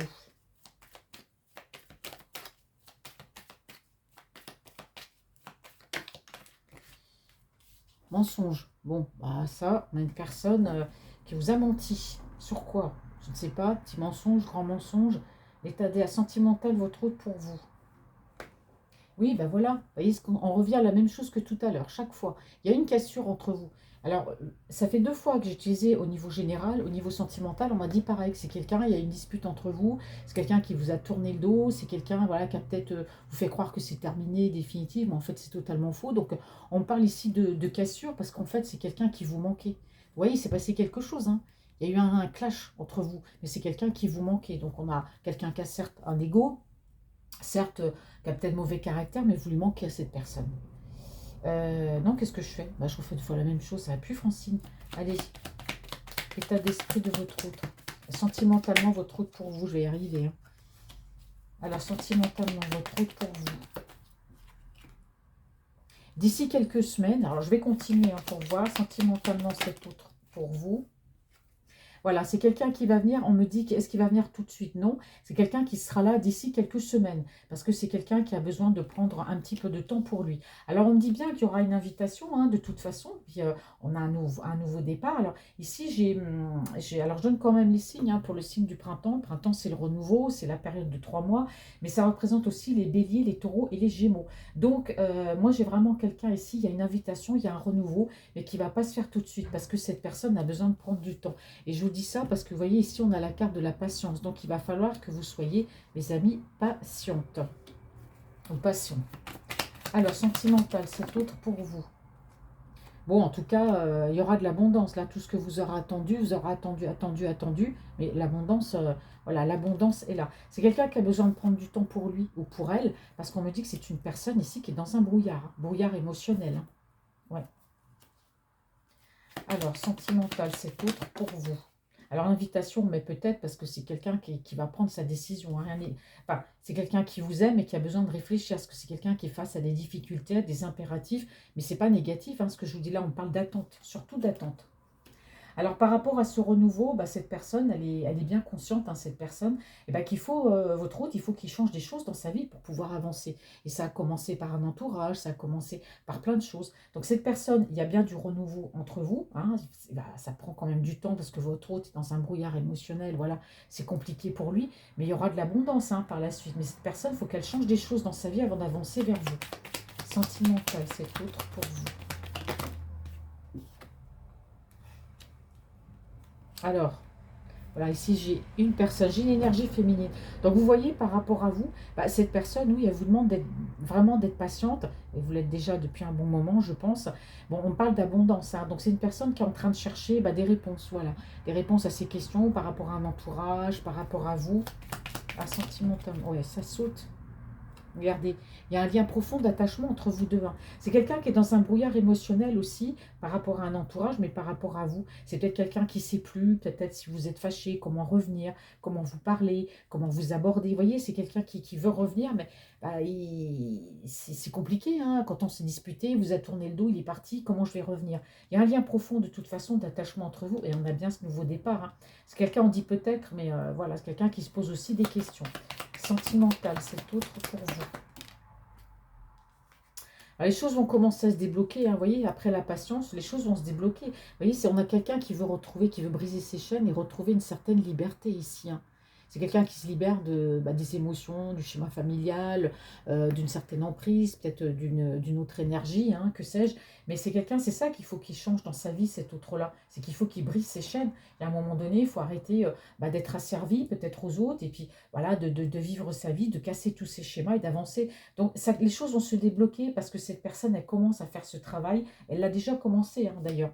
Mensonge. Bon, bah ça, on a une personne qui vous a menti. Sur quoi? Je ne sais pas. Petit mensonge, grand mensonge. L'état sentimental, votre route pour vous. Oui, ben voilà. Vous voyez, on revient à la même chose que tout à l'heure, chaque fois. Il y a une cassure entre vous. Alors, ça fait 2 fois que j'ai utilisé au niveau général, au niveau sentimental, on m'a dit pareil, que c'est quelqu'un, il y a une dispute entre vous, c'est quelqu'un qui vous a tourné le dos, c'est quelqu'un voilà, qui a peut-être vous fait croire que c'est terminé, définitif, mais en fait c'est totalement faux. Donc, on parle ici de cassure parce qu'en fait, c'est quelqu'un qui vous manquait. Vous voyez, il s'est passé quelque chose, hein. Il y a eu un clash entre vous, mais c'est quelqu'un qui vous manquait. Donc, on a quelqu'un qui a certes un ego, certes, qui a peut-être mauvais caractère, mais vous lui manquez à cette personne. Non, qu'est-ce que je fais? Bah, je refais 2 fois la même chose, ça va plus, Francine. Allez, état d'esprit de votre route. Sentimentalement, votre route pour vous, je vais y arriver. Hein. Alors, sentimentalement, votre route pour vous. D'ici quelques semaines, alors je vais continuer hein, pour voir sentimentalement cette autre pour vous. Voilà, c'est quelqu'un qui va venir, on me dit, est-ce qu'il va venir tout de suite? Non, c'est quelqu'un qui sera là d'ici quelques semaines, parce que c'est quelqu'un qui a besoin de prendre un petit peu de temps pour lui. Alors, on me dit bien qu'il y aura une invitation, hein, de toute façon, puis on a un nouveau départ. Alors, ici, alors je donne quand même les signes, hein, pour le signe du printemps. Le printemps, c'est le renouveau, c'est la période de 3 mois, mais ça représente aussi les béliers, les taureaux et les gémeaux. Donc, moi, j'ai vraiment quelqu'un ici, il y a une invitation, il y a un renouveau, mais qui ne va pas se faire tout de suite, parce que cette personne a besoin de prendre du temps. Et je vous dis ça parce que vous voyez ici on a la carte de la patience. Donc il va falloir que vous soyez, mes amis, patientes. Ou patient. Alors sentimental, c'est autre pour vous. Bon, en tout cas, il y aura de l'abondance. Là, tout ce que vous aurez attendu, vous aurez attendu. Mais l'abondance, voilà, l'abondance est là. C'est quelqu'un qui a besoin de prendre du temps pour lui ou pour elle, parce qu'on me dit que c'est une personne ici qui est dans un brouillard, hein, brouillard émotionnel. Hein. Ouais. Alors, sentimental, c'est autre pour vous. Alors, invitation, mais peut-être parce que c'est quelqu'un qui va prendre sa décision. Hein, enfin, c'est quelqu'un qui vous aime et qui a besoin de réfléchir. Parce que c'est quelqu'un qui est face à des difficultés, à des impératifs. Mais ce n'est pas négatif. Hein, ce que je vous dis là, on parle d'attente. Surtout d'attente. Alors, par rapport à ce renouveau, bah, cette personne, elle est bien consciente, hein, cette personne, et bah, qu'il faut, votre hôte, il faut qu'il change des choses dans sa vie pour pouvoir avancer. Et ça a commencé par un entourage, ça a commencé par plein de choses. Donc, cette personne, il y a bien du renouveau entre vous. Hein, bah, ça prend quand même du temps parce que votre hôte est dans un brouillard émotionnel. Voilà, c'est compliqué pour lui. Mais il y aura de l'abondance hein, par la suite. Mais cette personne, il faut qu'elle change des choses dans sa vie avant d'avancer vers vous. Sentimental, c'est autre pour vous. Alors, voilà, ici j'ai une personne, j'ai une énergie féminine. Donc vous voyez par rapport à vous, bah, cette personne, oui, elle vous demande vraiment d'être patiente, et vous l'êtes déjà depuis un bon moment, je pense. Bon, on parle d'abondance, hein, donc c'est une personne qui est en train de chercher bah, des réponses, voilà. Des réponses à ses questions par rapport à un entourage, par rapport à vous. Ah, sentimental, ouais, ça saute. Regardez, il y a un lien profond d'attachement entre vous deux. Hein. C'est quelqu'un qui est dans un brouillard émotionnel aussi par rapport à un entourage, mais par rapport à vous. C'est peut-être quelqu'un qui ne sait plus, peut-être si vous êtes fâché, comment revenir, comment vous parler, comment vous aborder. Vous voyez, c'est quelqu'un qui veut revenir, mais bah, c'est compliqué. Hein. Quand on s'est disputé, vous a tourné le dos, il est parti, comment je vais revenir? Il y a un lien profond de toute façon d'attachement entre vous, et on a bien ce nouveau départ. Hein. C'est quelqu'un, on dit peut-être, mais voilà, c'est quelqu'un qui se pose aussi des questions. Sentimental, c'est autre pour vous. Alors, les choses vont commencer à se débloquer, hein, vous voyez, après la patience, les choses vont se débloquer. Vous voyez, on a quelqu'un qui veut retrouver, qui veut briser ses chaînes et retrouver une certaine liberté ici. Hein. C'est quelqu'un qui se libère des émotions, du schéma familial, d'une certaine emprise, peut-être d'une autre énergie, hein, que sais-je. Mais c'est quelqu'un, c'est ça qu'il faut qu'il change dans sa vie, cet autre-là. C'est qu'il faut qu'il brise ses chaînes. Et à un moment donné, il faut arrêter d'être asservi peut-être aux autres et puis voilà, de vivre sa vie, de casser tous ces schémas et d'avancer. Donc ça, les choses vont se débloquer parce que cette personne, elle commence à faire ce travail. Elle l'a déjà commencé hein, d'ailleurs.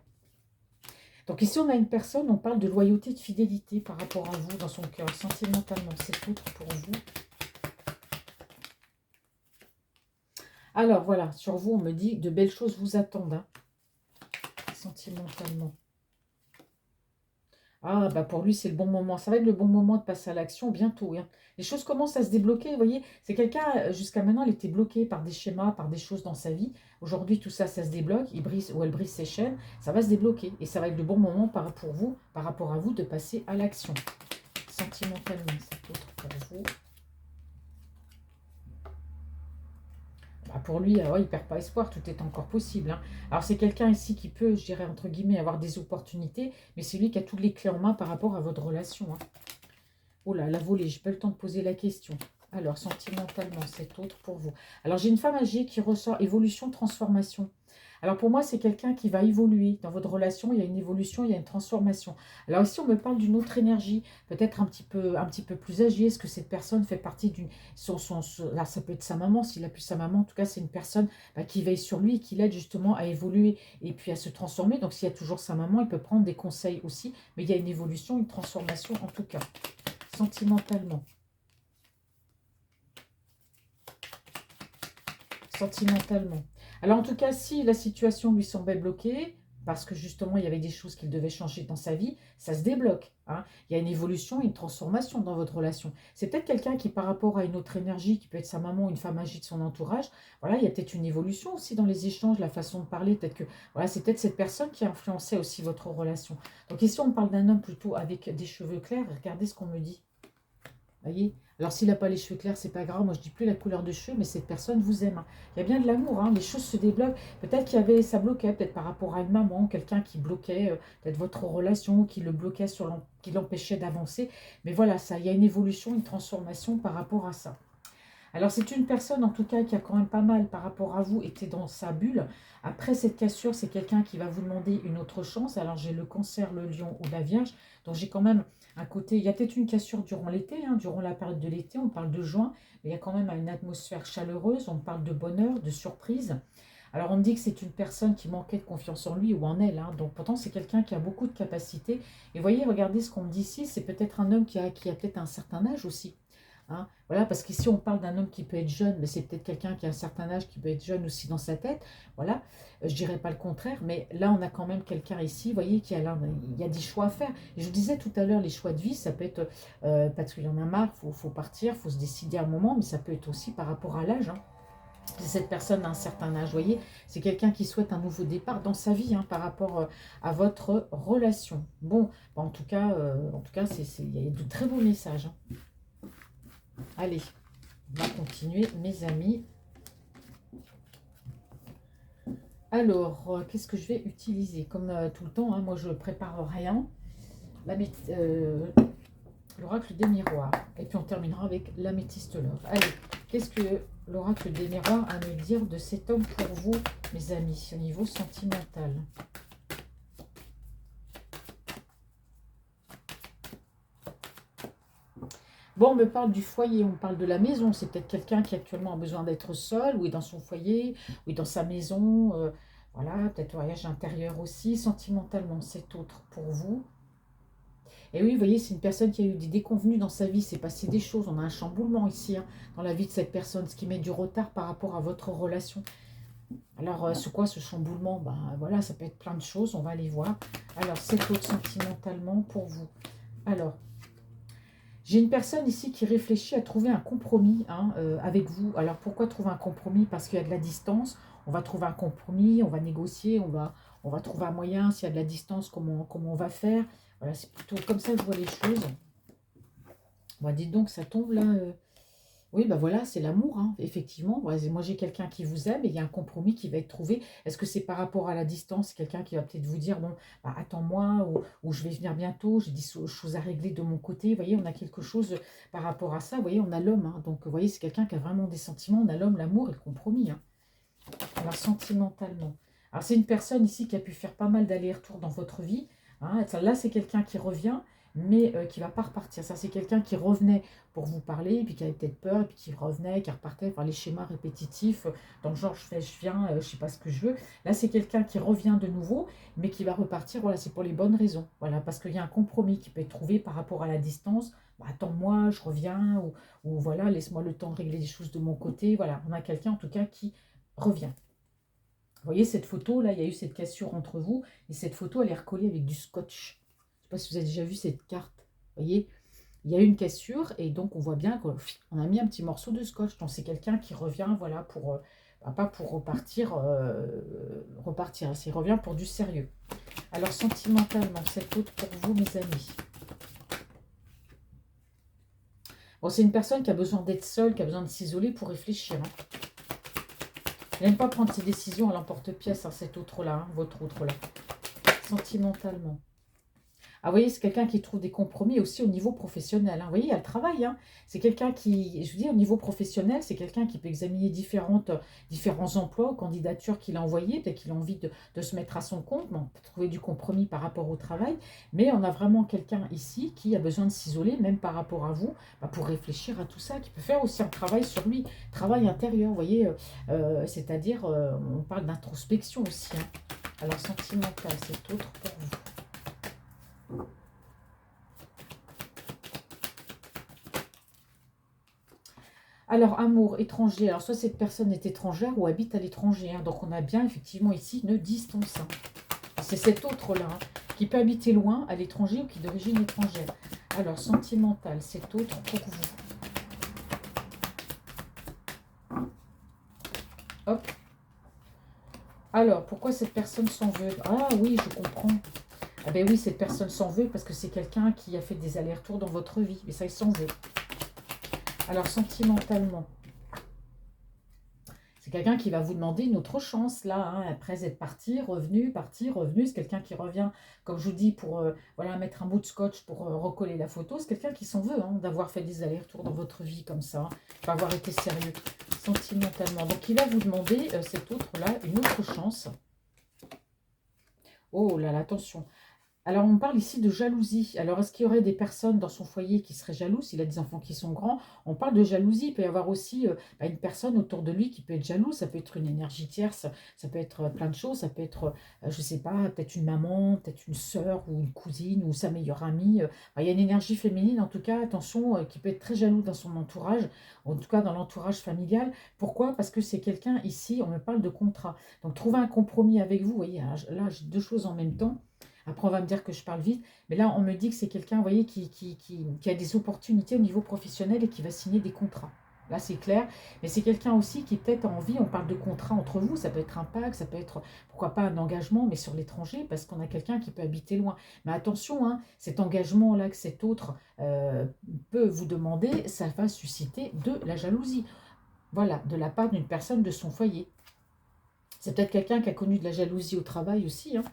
Donc ici, on a une personne, on parle de loyauté, de fidélité par rapport à vous, dans son cœur, sentimentalement. C'est tout pour vous. Alors voilà, sur vous, on me dit de belles choses vous attendent, hein, sentimentalement. Ah, bah pour lui, c'est le bon moment. Ça va être le bon moment de passer à l'action bientôt, hein. Les choses commencent à se débloquer, vous voyez. C'est quelqu'un, jusqu'à maintenant, il était bloqué par des schémas, par des choses dans sa vie. Aujourd'hui, tout ça, ça se débloque. Il brise ou elle brise ses chaînes. Ça va se débloquer. Et ça va être le bon moment pour vous, par rapport à vous, de passer à l'action. Sentimentalement, c'est autre pour vous. Bah, pour lui, ouais, il ne perd pas espoir, tout est encore possible, hein. Alors c'est quelqu'un ici qui peut, je dirais, entre guillemets, avoir des opportunités, mais c'est lui qui a toutes les clés en main par rapport à votre relation, hein. Oh là, la volée, j'ai pas le temps de poser la question. Alors, sentimentalement, c'est autre pour vous. Alors, j'ai une femme âgée qui ressort évolution, transformation. Alors, pour moi, c'est quelqu'un qui va évoluer. Dans votre relation, il y a une évolution, il y a une transformation. Alors, ici, on me parle d'une autre énergie, peut-être un petit peu plus âgée. Est-ce que cette personne fait partie d'une... Là, ça peut être sa maman, s'il a plus sa maman. En tout cas, c'est une personne qui veille sur lui et qui l'aide justement à évoluer et puis à se transformer. Donc, s'il y a toujours sa maman, il peut prendre des conseils aussi. Mais il y a une évolution, une transformation en tout cas. Sentimentalement. Sentimentalement. Alors en tout cas, si la situation lui semblait bloquée, parce que justement il y avait des choses qu'il devait changer dans sa vie, ça se débloque, hein. Il y a une évolution, une transformation dans votre relation. C'est peut-être quelqu'un qui par rapport à une autre énergie, qui peut être sa maman ou une femme âgée de son entourage, voilà, il y a peut-être une évolution aussi dans les échanges, la façon de parler, peut-être que voilà, c'est peut-être cette personne qui a influencé aussi votre relation. Donc ici on parle d'un homme plutôt avec des cheveux clairs, regardez ce qu'on me dit. Voyez. Alors s'il n'a pas les cheveux clairs, c'est pas grave. Moi, je dis plus la couleur de cheveux, mais cette personne vous aime, hein. Il y a bien de l'amour, hein. Les choses se débloquent. Peut-être qu'il y avait, ça bloquait, peut-être par rapport à une maman, quelqu'un qui bloquait, peut-être votre relation, qui le bloquait qui l'empêchait d'avancer. Mais voilà, ça, il y a une évolution, une transformation par rapport à ça. Alors c'est une personne en tout cas qui a quand même pas mal par rapport à vous été dans sa bulle. Après cette cassure, c'est quelqu'un qui va vous demander une autre chance. Alors j'ai le cancer, le lion ou la vierge. Donc j'ai quand même un côté, il y a peut-être une cassure durant l'été, hein, durant la période de l'été, on parle de juin, mais il y a quand même une atmosphère chaleureuse, on parle de bonheur, de surprise. Alors on me dit que c'est une personne qui manquait de confiance en lui ou en elle, hein. Donc pourtant c'est quelqu'un qui a beaucoup de capacités. Et voyez, regardez ce qu'on me dit ici, c'est peut-être un homme qui a peut-être un certain âge aussi, hein. Voilà, parce qu'ici on parle d'un homme qui peut être jeune, mais c'est peut-être quelqu'un qui a un certain âge qui peut être jeune aussi dans sa tête. Voilà, je dirais pas le contraire, mais là on a quand même quelqu'un ici, vous voyez, il y a des choix à faire. Et je vous disais tout à l'heure, les choix de vie, ça peut être parce qu'il y en a marre, faut partir, faut se décider à un moment, mais ça peut être aussi par rapport à l'âge, hein. Si cette personne a un certain âge, vous voyez, c'est quelqu'un qui souhaite un nouveau départ dans sa vie, hein, par rapport à votre relation. Bon, en tout cas, il y a de très beaux messages, hein. Allez, on va continuer, mes amis. Alors, qu'est-ce que je vais utiliser? Comme tout le temps, hein, moi je prépare rien. L'oracle des miroirs. Et puis on terminera avec l'améthyste love. Allez, qu'est-ce que l'oracle des miroirs a à me dire de cet homme pour vous, mes amis, au niveau sentimental? Bon, on me parle du foyer, on parle de la maison. C'est peut-être quelqu'un qui actuellement a besoin d'être seul, ou est dans son foyer, ou est dans sa maison. Voilà, peut-être voyage intérieur aussi. Sentimentalement, c'est autre pour vous. Et oui, vous voyez, c'est une personne qui a eu des déconvenues dans sa vie. C'est passé des choses. On a un chamboulement ici, hein, dans la vie de cette personne, ce qui met du retard par rapport à votre relation. Alors, c'est quoi ce chamboulement? Ben voilà, ça peut être plein de choses. On va aller voir. Alors, c'est autre sentimentalement pour vous. Alors, j'ai une personne ici qui réfléchit à trouver un compromis, hein, avec vous. Alors pourquoi trouver un compromis? Parce qu'il y a de la distance. On va trouver un compromis, on va négocier, on va trouver un moyen. S'il y a de la distance, comment on va faire? Voilà, c'est plutôt comme ça que je vois les choses. Bon, dites donc, ça tombe là. Oui, bah voilà, c'est l'amour, hein, effectivement. Ouais, moi, j'ai quelqu'un qui vous aime et il y a un compromis qui va être trouvé. Est-ce que c'est par rapport à la distance? C'est quelqu'un qui va peut-être vous dire, bon, bah, attends-moi, ou je vais venir bientôt, j'ai des choses à régler de mon côté. Vous voyez, on a quelque chose par rapport à ça. Vous voyez, on a l'homme, hein. Donc, vous voyez, c'est quelqu'un qui a vraiment des sentiments. On a l'homme, l'amour et le compromis, hein. Alors, sentimentalement. Alors, c'est une personne ici qui a pu faire pas mal d'allers-retours dans votre vie, hein. Là, c'est quelqu'un qui revient. mais qui ne va pas repartir. Ça, c'est quelqu'un qui revenait pour vous parler, puis qui avait peut-être peur, et puis qui revenait, qui repartait, enfin les schémas répétitifs, dans le genre je fais, je viens, je ne sais pas ce que je veux. Là, c'est quelqu'un qui revient de nouveau, mais qui va repartir, voilà, c'est pour les bonnes raisons. Voilà, parce qu'il y a un compromis qui peut être trouvé par rapport à la distance. Bah, attends-moi, je reviens, ou voilà, laisse-moi le temps de régler les choses de mon côté. Voilà, on a quelqu'un en tout cas qui revient. Vous voyez cette photo, là, il y a eu cette cassure entre vous, et cette photo, elle est recollée avec du scotch. Je ne sais pas si vous avez déjà vu cette carte. Vous voyez, il y a eu une cassure, et donc on voit bien qu'on a mis un petit morceau de scotch. Donc c'est quelqu'un qui revient, voilà, pour, pas pour repartir, repartir, il revient pour du sérieux. Alors sentimentalement, cette autre pour vous, mes amis. Bon, c'est une personne qui a besoin d'être seule, qui a besoin de s'isoler pour réfléchir. Hein. Il n'aime pas prendre ses décisions à l'emporte-pièce, hein, cet autre-là, hein, votre autre-là. Sentimentalement. Ah, vous voyez, c'est quelqu'un qui trouve des compromis aussi au niveau professionnel. Hein. Vous voyez, il y a le travail. Hein. C'est quelqu'un qui, je veux dire, au niveau professionnel, c'est quelqu'un qui peut examiner différents emplois, candidatures qu'il a envoyées. Peut-être qu'il a envie de se mettre à son compte. Bon, on peut trouver du compromis par rapport au travail. Mais on a vraiment quelqu'un ici qui a besoin de s'isoler, même par rapport à vous, bah, pour réfléchir à tout ça, qui peut faire aussi un travail sur lui, travail intérieur, vous voyez. C'est-à-dire, on parle d'introspection aussi. Hein. Alors, sentimental, c'est autre pour vous. Alors, amour, étranger. Alors, soit cette personne est étrangère ou habite à l'étranger. Hein. Donc, on a bien effectivement ici une distance. Hein. C'est cet autre-là hein, qui peut habiter loin, à l'étranger ou qui est d'origine étrangère. Alors, sentimental, cet autre pour vous. Hop. Alors, pourquoi cette personne s'en veut? Ah oui, je comprends. Ah ben oui, cette personne s'en veut parce que c'est quelqu'un qui a fait des allers-retours dans votre vie. Mais ça, il s'en veut. Alors, sentimentalement, c'est quelqu'un qui va vous demander une autre chance, là, hein, après être parti, revenu, c'est quelqu'un qui revient, comme je vous dis, pour voilà, mettre un bout de scotch pour recoller la photo. C'est quelqu'un qui s'en veut, hein, d'avoir fait des allers-retours dans votre vie comme ça, hein, d'avoir été sérieux sentimentalement. Donc, il va vous demander, cet autre-là, une autre chance. Oh là là, attention. Alors, on parle ici de jalousie. Alors, est-ce qu'il y aurait des personnes dans son foyer qui seraient jalouses? Il a des enfants qui sont grands. On parle de jalousie. Il peut y avoir aussi une personne autour de lui qui peut être jalouse. Ça peut être une énergie tierce. Ça peut être plein de choses. Ça peut être, je ne sais pas, peut-être une maman, peut-être une sœur ou une cousine ou sa meilleure amie. Il y a une énergie féminine, en tout cas, attention, qui peut être très jaloux dans son entourage, en tout cas dans l'entourage familial. Pourquoi? Parce que c'est quelqu'un, ici, on me parle de contrat. Donc, trouver un compromis avec vous. Vous voyez, là, j'ai deux choses en même temps. Après, on va me dire que je parle vite. Mais là, on me dit que c'est quelqu'un, vous voyez, qui a des opportunités au niveau professionnel et qui va signer des contrats. Là, c'est clair. Mais c'est quelqu'un aussi qui peut-être a envie, on parle de contrat entre vous, ça peut être un pacte, ça peut être, pourquoi pas, un engagement, mais sur l'étranger, parce qu'on a quelqu'un qui peut habiter loin. Mais attention, hein, cet engagement-là que cet autre peut vous demander, ça va susciter de la jalousie. Voilà, de la part d'une personne de son foyer. C'est peut-être quelqu'un qui a connu de la jalousie au travail aussi, hein.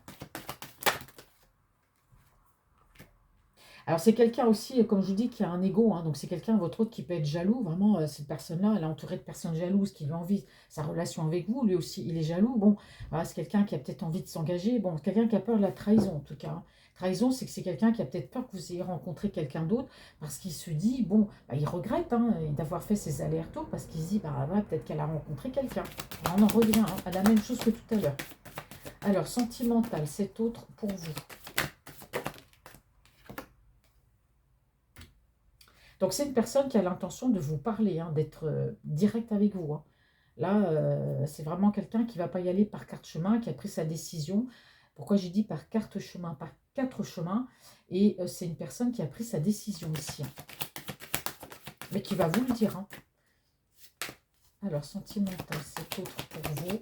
Alors, c'est quelqu'un aussi, comme je vous dis, qui a un ego. Hein, donc, c'est quelqu'un, votre autre, qui peut être jaloux. Vraiment, cette personne-là, elle est entourée de personnes jalouses qui lui envie sa relation avec vous. Lui aussi, il est jaloux. Bon, voilà, c'est quelqu'un qui a peut-être envie de s'engager. Bon, quelqu'un qui a peur de la trahison, en tout cas. Hein. Trahison, c'est que c'est quelqu'un qui a peut-être peur que vous ayez rencontré quelqu'un d'autre parce qu'il se dit, bon, bah, il regrette hein, d'avoir fait ses allers-retours parce qu'il se dit, bah, ouais, peut-être qu'elle a rencontré quelqu'un. On en revient hein, à la même chose que tout à l'heure. Alors, sentimental, cet autre pour vous. Donc, c'est une personne qui a l'intention de vous parler, hein, d'être direct avec vous. Hein. Là, c'est vraiment quelqu'un qui ne va pas y aller par carte chemin, qui a pris sa décision. Pourquoi j'ai dit par carte chemin, par quatre chemins? Et c'est une personne qui a pris sa décision ici. Hein. Mais qui va vous le dire. Hein. Alors, sentimental, c'est autre pour vous.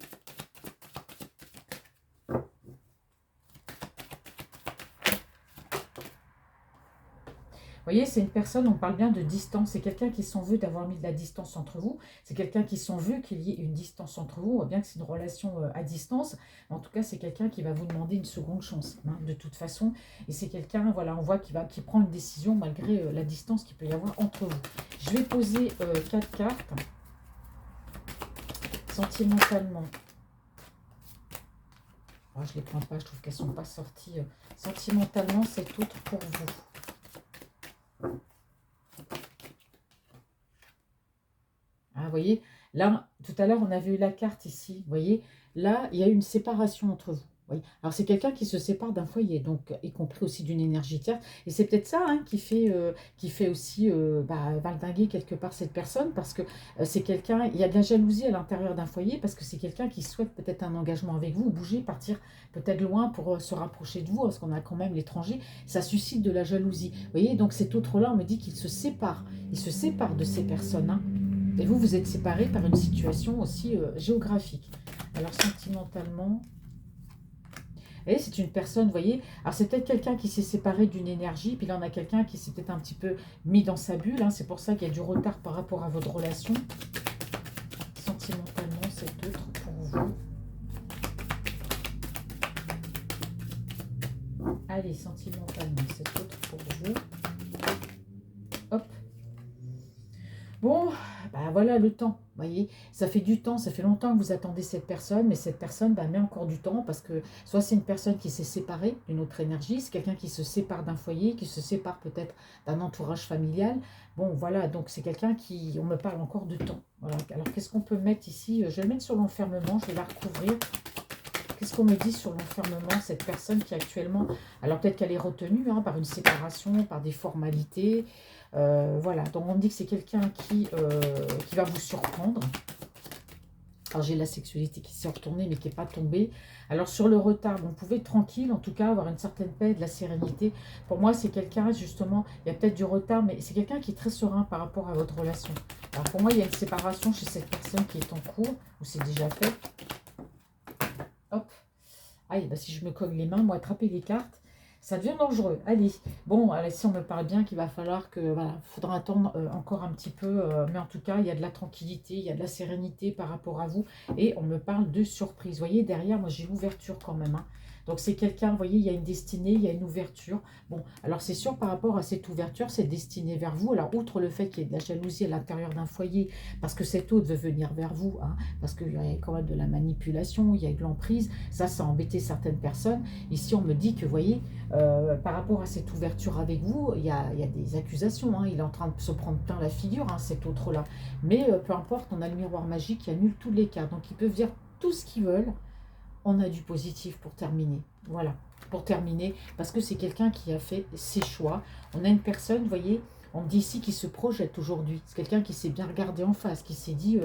Vous voyez, c'est une personne, on parle bien de distance. C'est quelqu'un qui s'en veut d'avoir mis de la distance entre vous. C'est quelqu'un qui s'en veut qu'il y ait une distance entre vous. On voit bien que c'est une relation à distance. En tout cas, c'est quelqu'un qui va vous demander une seconde chance, hein, de toute façon. Et c'est quelqu'un, voilà, on voit qui prend une décision malgré la distance qu'il peut y avoir entre vous. Je vais poser 4 cartes. Sentimentalement. Oh, je ne les prends pas, je trouve qu'elles ne sont pas sorties. Sentimentalement, c'est autre pour vous. voyez. Là, tout à l'heure, on avait eu la carte ici, vous voyez. Là, il y a eu une séparation entre vous. Voyez. Alors, c'est quelqu'un qui se sépare d'un foyer, donc y compris aussi d'une énergie tierce. Et c'est peut-être ça hein, qui fait aussi valdinguer quelque part cette personne, parce que c'est quelqu'un, il y a de la jalousie à l'intérieur d'un foyer, parce que c'est quelqu'un qui souhaite peut-être un engagement avec vous, bouger, partir peut-être loin pour se rapprocher de vous, parce qu'on a quand même l'étranger, ça suscite de la jalousie. Vous voyez, donc cet autre-là, on me dit qu'il se sépare. Il se sépare de ces personnes. Hein. Et vous, vous êtes séparés par une situation aussi géographique. Alors, sentimentalement... Vous voyez, c'est une personne, vous voyez, alors c'est peut-être quelqu'un qui s'est séparé d'une énergie, puis là on a quelqu'un qui s'est peut-être un petit peu mis dans sa bulle, hein, c'est pour ça qu'il y a du retard par rapport à votre relation. Sentimentalement, cet autre pour vous. Allez, sentimentalement, cet autre pour vous. Hop. Bon, bah voilà le temps, vous voyez, ça fait du temps, ça fait longtemps que vous attendez cette personne, mais cette personne met encore du temps parce que soit c'est une personne qui s'est séparée d'une autre énergie, c'est quelqu'un qui se sépare d'un foyer, qui se sépare peut-être d'un entourage familial. Bon, voilà, donc c'est quelqu'un qui, on me parle encore de temps. Voilà. Alors qu'est-ce qu'on peut mettre ici? Je vais le mettre sur l'enfermement, je vais la recouvrir. Qu'est-ce qu'on me dit sur l'enfermement, cette personne qui actuellement, alors peut-être qu'elle est retenue hein, par une séparation, par des formalités, voilà, donc on me dit que c'est quelqu'un qui va vous surprendre. Alors j'ai la sexualité qui s'est retournée mais qui n'est pas tombée. Alors sur le retard, vous pouvez être tranquille, en tout cas avoir une certaine paix, de la sérénité. Pour moi c'est quelqu'un justement, il y a peut-être du retard, mais c'est quelqu'un qui est très serein par rapport à votre relation. Alors pour moi il y a une séparation chez cette personne qui est en cours, ou c'est déjà fait. Hop. Aïe, bah si je me cogne les mains, moi attraper les cartes, ça devient dangereux. Allez, bon, allez, si on me parle bien qu'il va falloir que, voilà, faudra attendre encore un petit peu, mais en tout cas, il y a de la tranquillité, il y a de la sérénité par rapport à vous, et on me parle de surprise. Vous voyez, derrière, moi, j'ai l'ouverture quand même, hein. Donc, c'est quelqu'un, vous voyez, il y a une destinée, il y a une ouverture. Bon, alors c'est sûr, par rapport à cette ouverture, c'est destiné vers vous. Alors, outre le fait qu'il y ait de la jalousie à l'intérieur d'un foyer, parce que cet autre veut venir vers vous, hein, parce qu'il y a quand même de la manipulation, il y a de l'emprise, ça a embêté certaines personnes. Ici, on me dit que, vous voyez, par rapport à cette ouverture avec vous, il y a des accusations, hein, il est en train de se prendre plein la figure, hein, cet autre-là. Mais peu importe, on a le miroir magique qui annule tous les cas. Donc, ils peuvent dire tout ce qu'ils veulent. On a du positif pour terminer. Voilà, pour terminer, parce que c'est quelqu'un qui a fait ses choix. On a une personne, vous voyez, on me dit ici qui se projette aujourd'hui. C'est quelqu'un qui s'est bien regardé en face, qui s'est dit,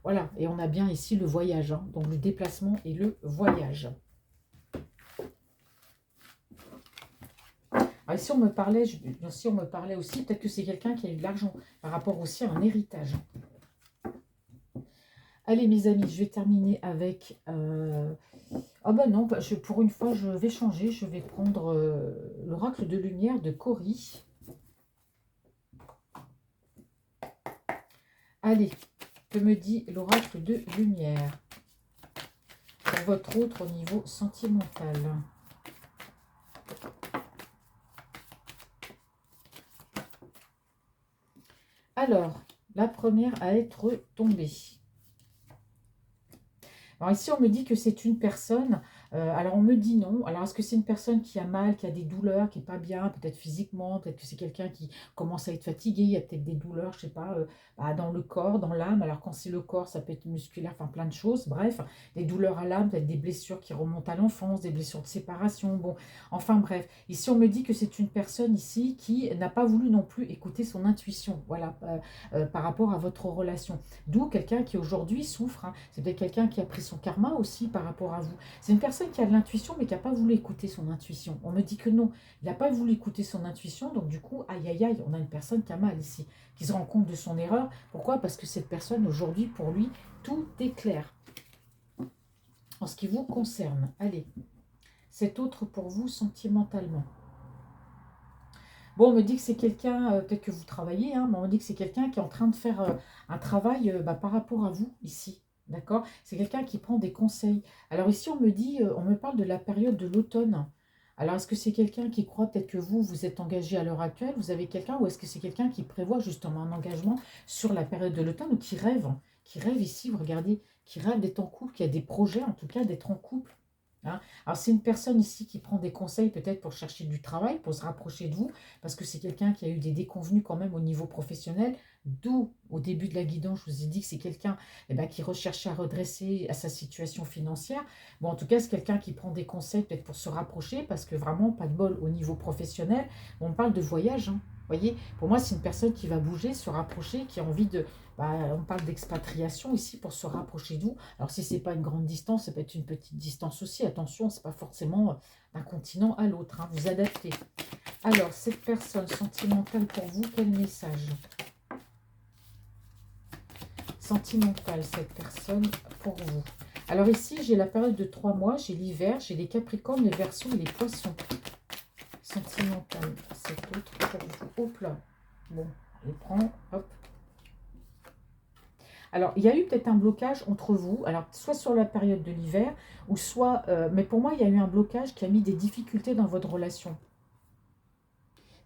voilà, et on a bien ici le voyage, hein, donc le déplacement et le voyage. Alors ici, on me parlait, si on me parlait aussi, peut-être que c'est quelqu'un qui a eu de l'argent par rapport aussi à un héritage. Allez, mes amis, je vais terminer avec... Ah ben non, pour une fois, je vais changer. Je vais prendre l'oracle de lumière de Cory. Allez, que me dit l'oracle de lumière pour votre autre au niveau sentimental? Alors, la première à être tombée. Alors ici, on me dit que c'est une personne, alors on me dit non. Alors est-ce que c'est une personne qui a mal, qui a des douleurs, qui n'est pas bien, peut-être physiquement, peut-être que c'est quelqu'un qui commence à être fatigué, il y a peut-être des douleurs, je ne sais pas, dans le corps, dans l'âme. Alors quand c'est le corps, ça peut être musculaire, enfin plein de choses, bref. Des douleurs à l'âme, peut-être des blessures qui remontent à l'enfance, des blessures de séparation, bon, enfin bref. Ici, on me dit que c'est une personne ici qui n'a pas voulu non plus écouter son intuition, voilà, par rapport à votre relation. D'où quelqu'un qui aujourd'hui souffre, hein. C'est peut-être quelqu'un qui a pris son karma aussi par rapport à vous. C'est une personne qui a de l'intuition mais qui n'a pas voulu écouter son intuition. On me dit que non, il n'a pas voulu écouter son intuition, donc du coup, aïe aïe aïe, on a une personne qui a mal ici, qui se rend compte de son erreur. Pourquoi? Parce que cette personne aujourd'hui, pour lui, tout est clair. En ce qui vous concerne, allez, cet autre pour vous sentimentalement. Bon, on me dit que c'est quelqu'un, peut-être que vous travaillez, hein, mais on me dit que c'est quelqu'un qui est en train de faire un travail par rapport à vous, ici. D'accord? C'est quelqu'un qui prend des conseils. Alors ici, on me dit, on me parle de la période de l'automne. Alors, est-ce que c'est quelqu'un qui croit peut-être que vous êtes engagé à l'heure actuelle, vous avez quelqu'un, ou est-ce que c'est quelqu'un qui prévoit justement un engagement sur la période de l'automne, ou qui rêve ici, vous regardez, qui rêve d'être en couple, qui a des projets en tout cas d'être en couple. Hein. Alors, c'est une personne ici qui prend des conseils peut-être pour chercher du travail, pour se rapprocher de vous, parce que c'est quelqu'un qui a eu des déconvenues quand même au niveau professionnel, d'où, au début de la guidance, je vous ai dit que c'est quelqu'un qui recherchait à redresser à sa situation financière. Bon, en tout cas, c'est quelqu'un qui prend des conseils peut-être pour se rapprocher, parce que vraiment, pas de bol au niveau professionnel. On parle de voyage, hein. Vous voyez, pour moi, c'est une personne qui va bouger, se rapprocher, qui a envie de... on parle d'expatriation ici pour se rapprocher de vous. Alors, si ce n'est pas une grande distance, ça peut être une petite distance aussi. Attention, ce n'est pas forcément d'un continent à l'autre. Hein, vous adaptez. Alors, cette personne sentimentale pour vous, quel message? Sentimentale, cette personne pour vous. Alors ici, j'ai la période de 3 mois, j'ai l'hiver, j'ai les Capricornes, les Verseaux et les Poissons. Sentimentale, cet autre pour vous. Hop là. Bon, je prends, hop. Alors, il y a eu peut-être un blocage entre vous, alors soit sur la période de l'hiver, ou soit, mais pour moi, il y a eu un blocage qui a mis des difficultés dans votre relation.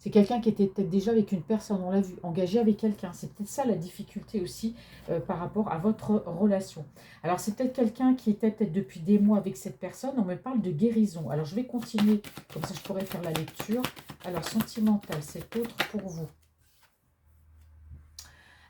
C'est quelqu'un qui était peut-être déjà avec une personne, on l'a vu, engagé avec quelqu'un. C'est peut-être ça la difficulté aussi par rapport à votre relation. Alors, c'est peut-être quelqu'un qui était peut-être depuis des mois avec cette personne. On me parle de guérison. Alors, je vais continuer, comme ça je pourrais faire la lecture. Alors, sentimental, c'est autre pour vous.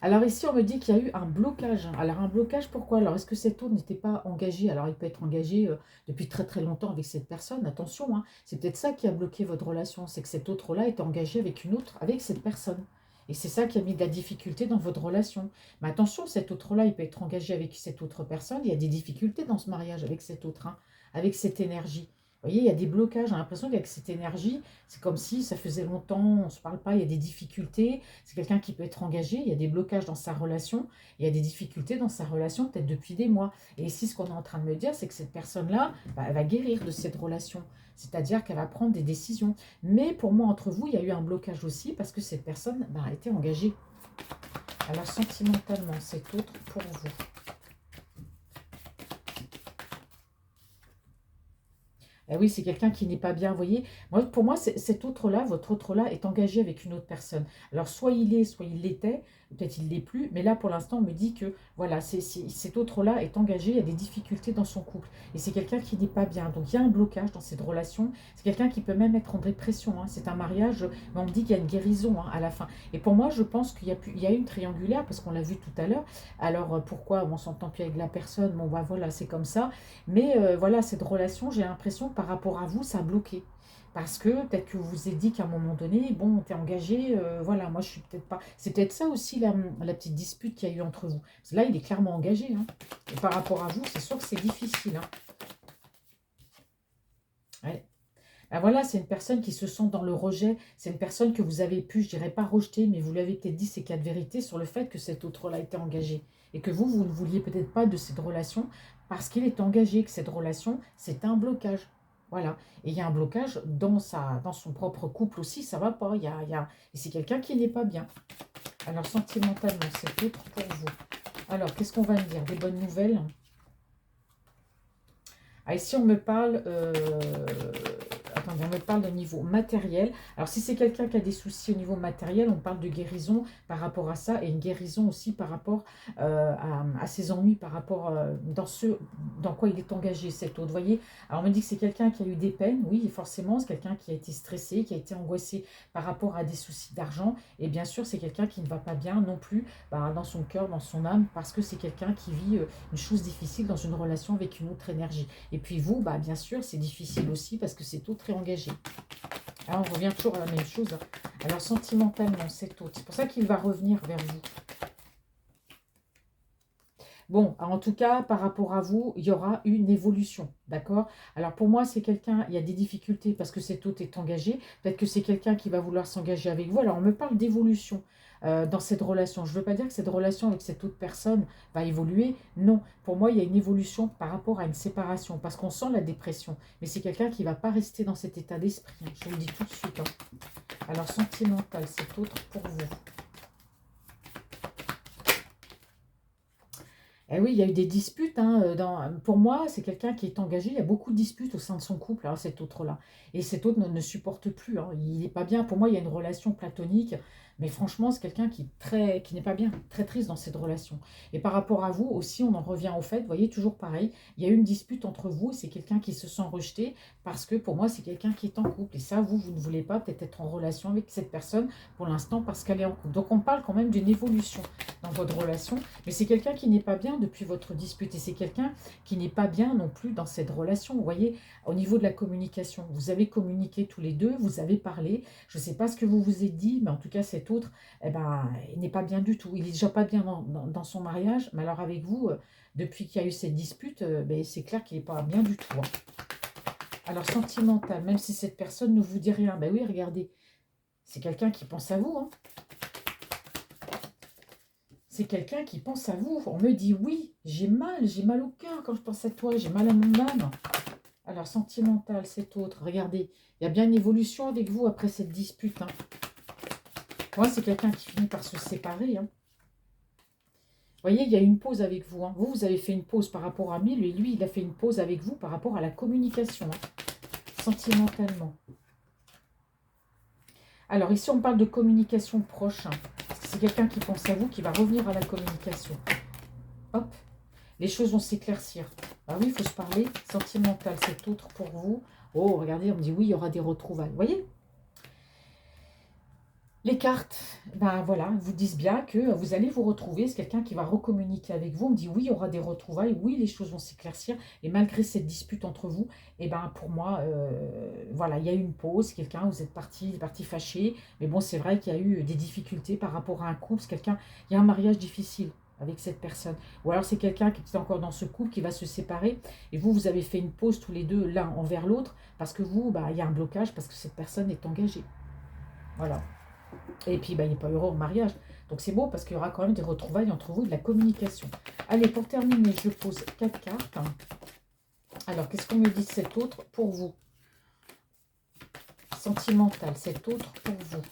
Alors ici, on me dit qu'il y a eu un blocage. Alors un blocage, pourquoi? Alors est-ce que cet autre n'était pas engagé? Alors il peut être engagé depuis très très longtemps avec cette personne. Attention, hein, c'est peut-être ça qui a bloqué votre relation. C'est que cet autre-là est engagé avec une autre, avec cette personne. Et c'est ça qui a mis de la difficulté dans votre relation. Mais attention, cet autre-là, il peut être engagé avec cette autre personne. Il y a des difficultés dans ce mariage avec cet autre, hein, avec cette énergie. Vous voyez, il y a des blocages. J'ai l'impression qu'avec cette énergie, c'est comme si ça faisait longtemps, on ne se parle pas, il y a des difficultés. C'est quelqu'un qui peut être engagé, il y a des blocages dans sa relation, il y a des difficultés dans sa relation peut-être depuis des mois. Et ici, ce qu'on est en train de me dire, c'est que cette personne-là, elle va guérir de cette relation. C'est-à-dire qu'elle va prendre des décisions. Mais pour moi, entre vous, il y a eu un blocage aussi parce que cette personne a été engagée. Alors, sentimentalement, c'est autre pour vous. Eh oui, c'est quelqu'un qui n'est pas bien, vous voyez. Moi, pour moi, cet autre-là, votre autre-là, est engagé avec une autre personne. Alors, soit il est, soit il l'était, peut-être il ne l'est plus, mais là, pour l'instant, on me dit que, voilà, cet autre-là est engagé, il y a des difficultés dans son couple. Et c'est quelqu'un qui n'est pas bien. Donc, il y a un blocage dans cette relation. C'est quelqu'un qui peut même être en dépression. Hein. C'est un mariage, mais on me dit qu'il y a une guérison hein, à la fin. Et pour moi, je pense il y a une triangulaire, parce qu'on l'a vu tout à l'heure. Alors, pourquoi on s'entend plus avec la personne? Bon, bah voilà, c'est comme ça. Mais voilà, cette relation, j'ai l'impression que par rapport à vous, ça a bloqué. Parce que peut-être que vous vous êtes dit qu'à un moment donné, bon, t'es engagé, voilà, moi je suis peut-être pas. C'est peut-être ça aussi la petite dispute qu'il y a eu entre vous. Parce que là, il est clairement engagé. Hein. Et par rapport à vous, c'est sûr que c'est difficile. Hein. Ouais. Ben voilà, c'est une personne qui se sent dans le rejet. C'est une personne que vous avez pu, je dirais pas rejeter, mais vous lui avez peut-être dit ces quatre vérités sur le fait que cet autre-là était engagé. Et que vous ne vouliez peut-être pas de cette relation parce qu'il est engagé, que cette relation, c'est un blocage. Voilà. Et il y a un blocage dans son propre couple aussi, ça va pas. Et c'est quelqu'un qui n'est pas bien. Alors, sentimentalement, c'est autre pour vous. Alors, qu'est-ce qu'on va me dire? Des bonnes nouvelles? Ah, ici, on me parle... attendez, on me parle de niveau matériel. Alors, si c'est quelqu'un qui a des soucis au niveau matériel, on parle de guérison par rapport à ça et une guérison aussi par rapport à ses ennuis, par rapport dans quoi il est engagé, cet autre. Vous voyez? Alors, on me dit que c'est quelqu'un qui a eu des peines, oui, forcément. C'est quelqu'un qui a été stressé, qui a été angoissé par rapport à des soucis d'argent. Et bien sûr, c'est quelqu'un qui ne va pas bien non plus dans son cœur, dans son âme, parce que c'est quelqu'un qui vit une chose difficile dans une relation avec une autre énergie. Et puis vous, bien sûr, c'est difficile aussi parce que c'est autre et engagé. Alors, on revient toujours à la même chose. Hein. Alors, sentimentalement, c'est autre. C'est pour ça qu'il va revenir vers vous. Bon, en tout cas, par rapport à vous, il y aura une évolution, d'accord? Alors pour moi, c'est quelqu'un, il y a des difficultés parce que cet autre est engagé. Peut-être que c'est quelqu'un qui va vouloir s'engager avec vous. Alors on me parle d'évolution dans cette relation. Je ne veux pas dire que cette relation avec cette autre personne va évoluer. Non, pour moi, il y a une évolution par rapport à une séparation parce qu'on sent la dépression. Mais c'est quelqu'un qui ne va pas rester dans cet état d'esprit. Hein. Je vous le dis tout de suite. Hein. Alors sentimental, c'est autre pour vous. Eh oui, il y a eu des disputes, hein, pour moi, c'est quelqu'un qui est engagé. Il y a beaucoup de disputes au sein de son couple, hein, cet autre-là. Et cet autre ne supporte plus, hein. Il n'est pas bien. Pour moi, il y a une relation platonique. Mais franchement, c'est quelqu'un qui n'est pas bien, très triste dans cette relation. Et par rapport à vous aussi, on en revient au fait, vous voyez, toujours pareil. Il y a eu une dispute entre vous. C'est quelqu'un qui se sent rejeté parce que pour moi, c'est quelqu'un qui est en couple. Et ça, vous ne voulez pas peut-être être en relation avec cette personne pour l'instant parce qu'elle est en couple. Donc, on parle quand même d'une évolution dans votre relation. Mais c'est quelqu'un qui n'est pas bien depuis votre dispute et c'est quelqu'un qui n'est pas bien non plus dans cette relation. Vous voyez, au niveau de la communication, vous avez communiqué tous les deux, vous avez parlé. Je ne sais pas ce que vous vous êtes dit, mais en tout cas, cet autre, eh ben, il n'est pas bien du tout. Il n'est déjà pas bien dans son mariage, mais alors avec vous, depuis qu'il y a eu cette dispute, ben, c'est clair qu'il n'est pas bien du tout, hein. Alors, sentimental, même si cette personne ne vous dit rien, ben oui, regardez, c'est quelqu'un qui pense à vous, hein. C'est quelqu'un qui pense à vous. On me dit oui, j'ai mal au cœur quand je pense à toi, j'ai mal à mon âme. Alors, sentimental, cet autre, regardez, il y a bien une évolution avec vous après cette dispute, hein. Moi, c'est quelqu'un qui finit par se séparer, hein. Vous voyez, il y a une pause avec vous, hein. Vous avez fait une pause par rapport à lui, il a fait une pause avec vous par rapport à la communication, hein, sentimentalement. Alors, ici, on parle de communication proche, hein. C'est quelqu'un qui pense à vous, qui va revenir à la communication. Hop, les choses vont s'éclaircir. Ah oui, il faut se parler. Sentimental, c'est autre pour vous. Oh, regardez, on me dit oui, il y aura des retrouvailles. Vous voyez, les cartes, ben voilà, vous disent bien que vous allez vous retrouver. C'est quelqu'un qui va recommuniquer avec vous. On me dit oui, il y aura des retrouvailles. Oui, les choses vont s'éclaircir. Et malgré cette dispute entre vous, et ben pour moi, voilà, il y a eu une pause. Quelqu'un, vous êtes parti fâché. Mais bon, c'est vrai qu'il y a eu des difficultés par rapport à un couple. C'est quelqu'un, il y a un mariage difficile avec cette personne. Ou alors c'est quelqu'un qui est encore dans ce couple qui va se séparer et vous avez fait une pause tous les deux l'un envers l'autre parce que vous, bah, il y a un blocage parce que cette personne est engagée. Voilà. Et puis, bah, il n'est pas heureux au mariage. Donc c'est beau parce qu'il y aura quand même des retrouvailles entre vous et de la communication. Allez, pour terminer, je pose 4 cartes. Alors, qu'est-ce qu'on me dit de cet autre pour vous? Sentimental, cet autre pour vous.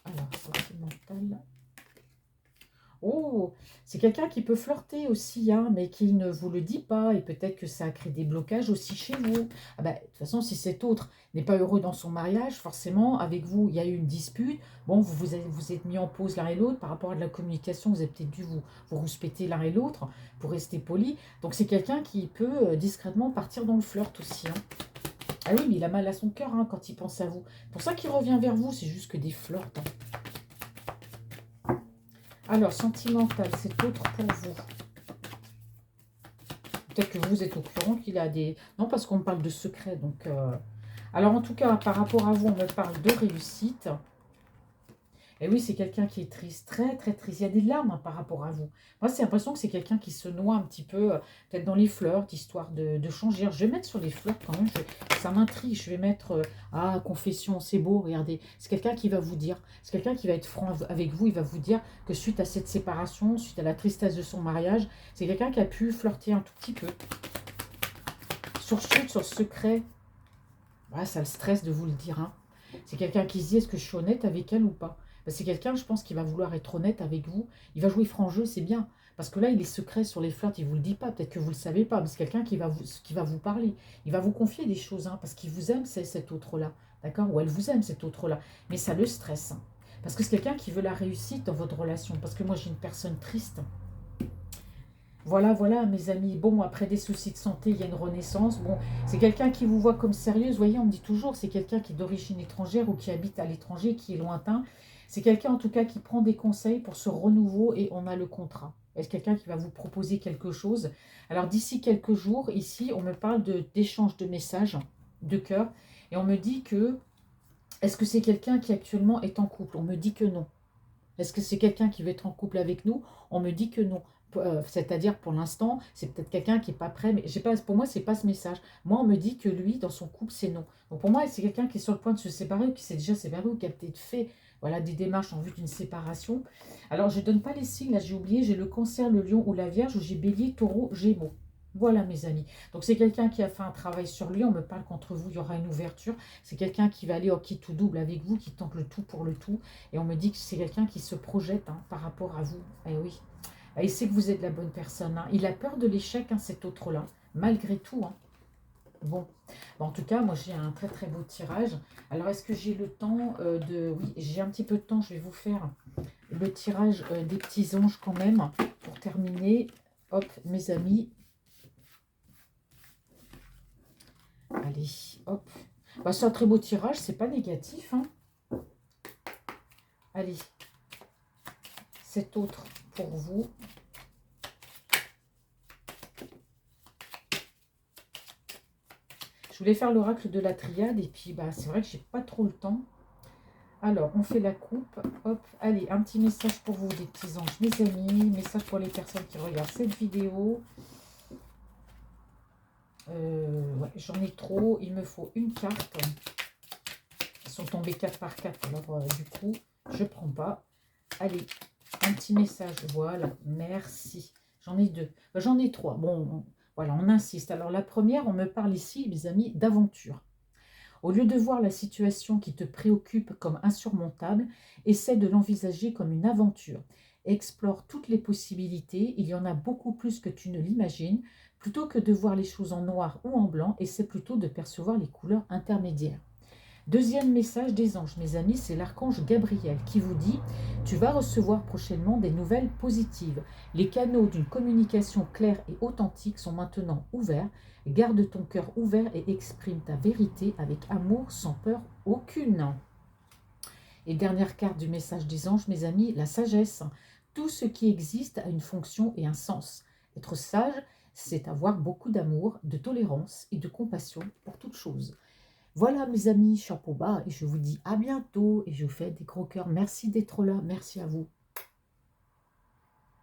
Alors, sentimental. Oh, c'est quelqu'un qui peut flirter aussi, hein, mais qui ne vous le dit pas. Et peut-être que ça a créé des blocages aussi chez vous. Ah bah, de toute façon, si cet autre n'est pas heureux dans son mariage, forcément, avec vous, il y a eu une dispute. Bon, vous êtes mis en pause l'un et l'autre par rapport à de la communication. Vous avez peut-être dû vous respecter l'un et l'autre pour rester poli. Donc, c'est quelqu'un qui peut discrètement partir dans le flirt aussi, hein. Ah oui, mais il a mal à son cœur, hein, quand il pense à vous. C'est pour ça qu'il revient vers vous, c'est juste que des flirts, hein. Alors, sentimental, c'est autre pour vous. Peut-être que vous êtes au courant qu'il a des... Non, parce qu'on me parle de secret. Donc, alors, en tout cas, par rapport à vous, on me parle de réussite. Et oui, c'est quelqu'un qui est triste, très très triste. Il y a des larmes, hein, par rapport à vous. Moi, c'est l'impression que c'est quelqu'un qui se noie un petit peu, peut-être dans les fleurs, histoire de changer. Alors, je vais mettre sur les fleurs quand même, ça m'intrigue. Je vais mettre, ah, confession, c'est beau, regardez. C'est quelqu'un qui va vous dire, c'est quelqu'un qui va être franc avec vous, il va vous dire que suite à cette séparation, suite à la tristesse de son mariage, c'est quelqu'un qui a pu flirter un tout petit peu. Sur ce secret, ah, ça le stresse de vous le dire, hein. C'est quelqu'un qui se dit, est-ce que je suis honnête avec elle ou pas? C'est quelqu'un, je pense, qui va vouloir être honnête avec vous. Il va jouer franc jeu, c'est bien. Parce que là, il est secret sur les flirts, il ne vous le dit pas. Peut-être que vous ne le savez pas, mais c'est quelqu'un qui va vous parler. Il va vous confier des choses, hein, parce qu'il vous aime, c'est cet autre-là. D'accord? Ou elle vous aime, cet autre-là. Mais ça le stresse, hein. Parce que c'est quelqu'un qui veut la réussite dans votre relation. Parce que moi, j'ai une personne triste. Voilà, voilà, mes amis. Bon, après des soucis de santé, il y a une renaissance. Bon, c'est quelqu'un qui vous voit comme sérieuse. Vous voyez, on me dit toujours, c'est quelqu'un qui est d'origine étrangère ou qui habite à l'étranger, qui est lointain. C'est quelqu'un, en tout cas, qui prend des conseils pour ce renouveau et on a le contrat. Est-ce quelqu'un qui va vous proposer quelque chose? Alors, d'ici quelques jours, ici, on me parle d'échange de messages de cœur et on me dit que, est-ce que c'est quelqu'un qui actuellement est en couple? On me dit que non. Est-ce que c'est quelqu'un qui veut être en couple avec nous? On me dit que non. C'est-à-dire, pour l'instant, c'est peut-être quelqu'un qui n'est pas prêt, mais j'ai pas, pour moi, c'est pas ce message. Moi, on me dit que lui, dans son couple, c'est non. Donc pour moi, c'est quelqu'un qui est sur le point de se séparer, ou qui s'est déjà séparé, ou qui a peut-être fait, voilà, des démarches en vue d'une séparation. Alors, je ne donne pas les signes, là, j'ai oublié, j'ai le cancer, le lion ou la vierge, ou j'ai bélier, taureau, gémeaux. Voilà, mes amis. Donc, c'est quelqu'un qui a fait un travail sur lui. On me parle qu'entre vous, il y aura une ouverture. C'est quelqu'un qui va aller au qui tout double avec vous, qui tente le tout pour le tout. Et on me dit que c'est quelqu'un qui se projette, hein, par rapport à vous. Eh oui. Ah, il sait que vous êtes la bonne personne, hein. Il a peur de l'échec, hein, cet autre-là, malgré tout, hein. Bon. En tout cas, moi j'ai un très très beau tirage. Alors est-ce que j'ai le temps de... Oui, j'ai un petit peu de temps, je vais vous faire le tirage des petits anges quand même, pour terminer. Hop, mes amis. Allez, hop. Bah, c'est un très beau tirage, c'est pas négatif, hein. Allez, cet autre pour vous. Je voulais faire l'oracle de la triade et puis bah, c'est vrai que j'ai pas trop le temps. Alors, on fait la coupe. Hop, allez, un petit message pour vous, des petits anges, mes amis. Message pour les personnes qui regardent cette vidéo. Ouais, j'en ai trop. Il me faut une carte. Ils sont tombés 4 par 4. Alors, du coup, je prends pas. Allez, un petit message. Voilà, merci. J'en ai 2. J'en ai 3. Bon, voilà, on insiste. Alors, la première, on me parle ici, mes amis, d'aventure. Au lieu de voir la situation qui te préoccupe comme insurmontable, essaie de l'envisager comme une aventure. Explore toutes les possibilités, il y en a beaucoup plus que tu ne l'imagines. Plutôt que de voir les choses en noir ou en blanc, essaie plutôt de percevoir les couleurs intermédiaires. Deuxième message des anges, mes amis, c'est l'archange Gabriel qui vous dit « Tu vas recevoir prochainement des nouvelles positives. Les canaux d'une communication claire et authentique sont maintenant ouverts. Garde ton cœur ouvert et exprime ta vérité avec amour sans peur aucune. » Et dernière carte du message des anges, mes amis, la sagesse. Tout ce qui existe a une fonction et un sens. Être sage, c'est avoir beaucoup d'amour, de tolérance et de compassion pour toute chose. Voilà mes amis, chapeau bas, et je vous dis à bientôt, et je vous fais des gros cœurs. Merci d'être là, merci à vous.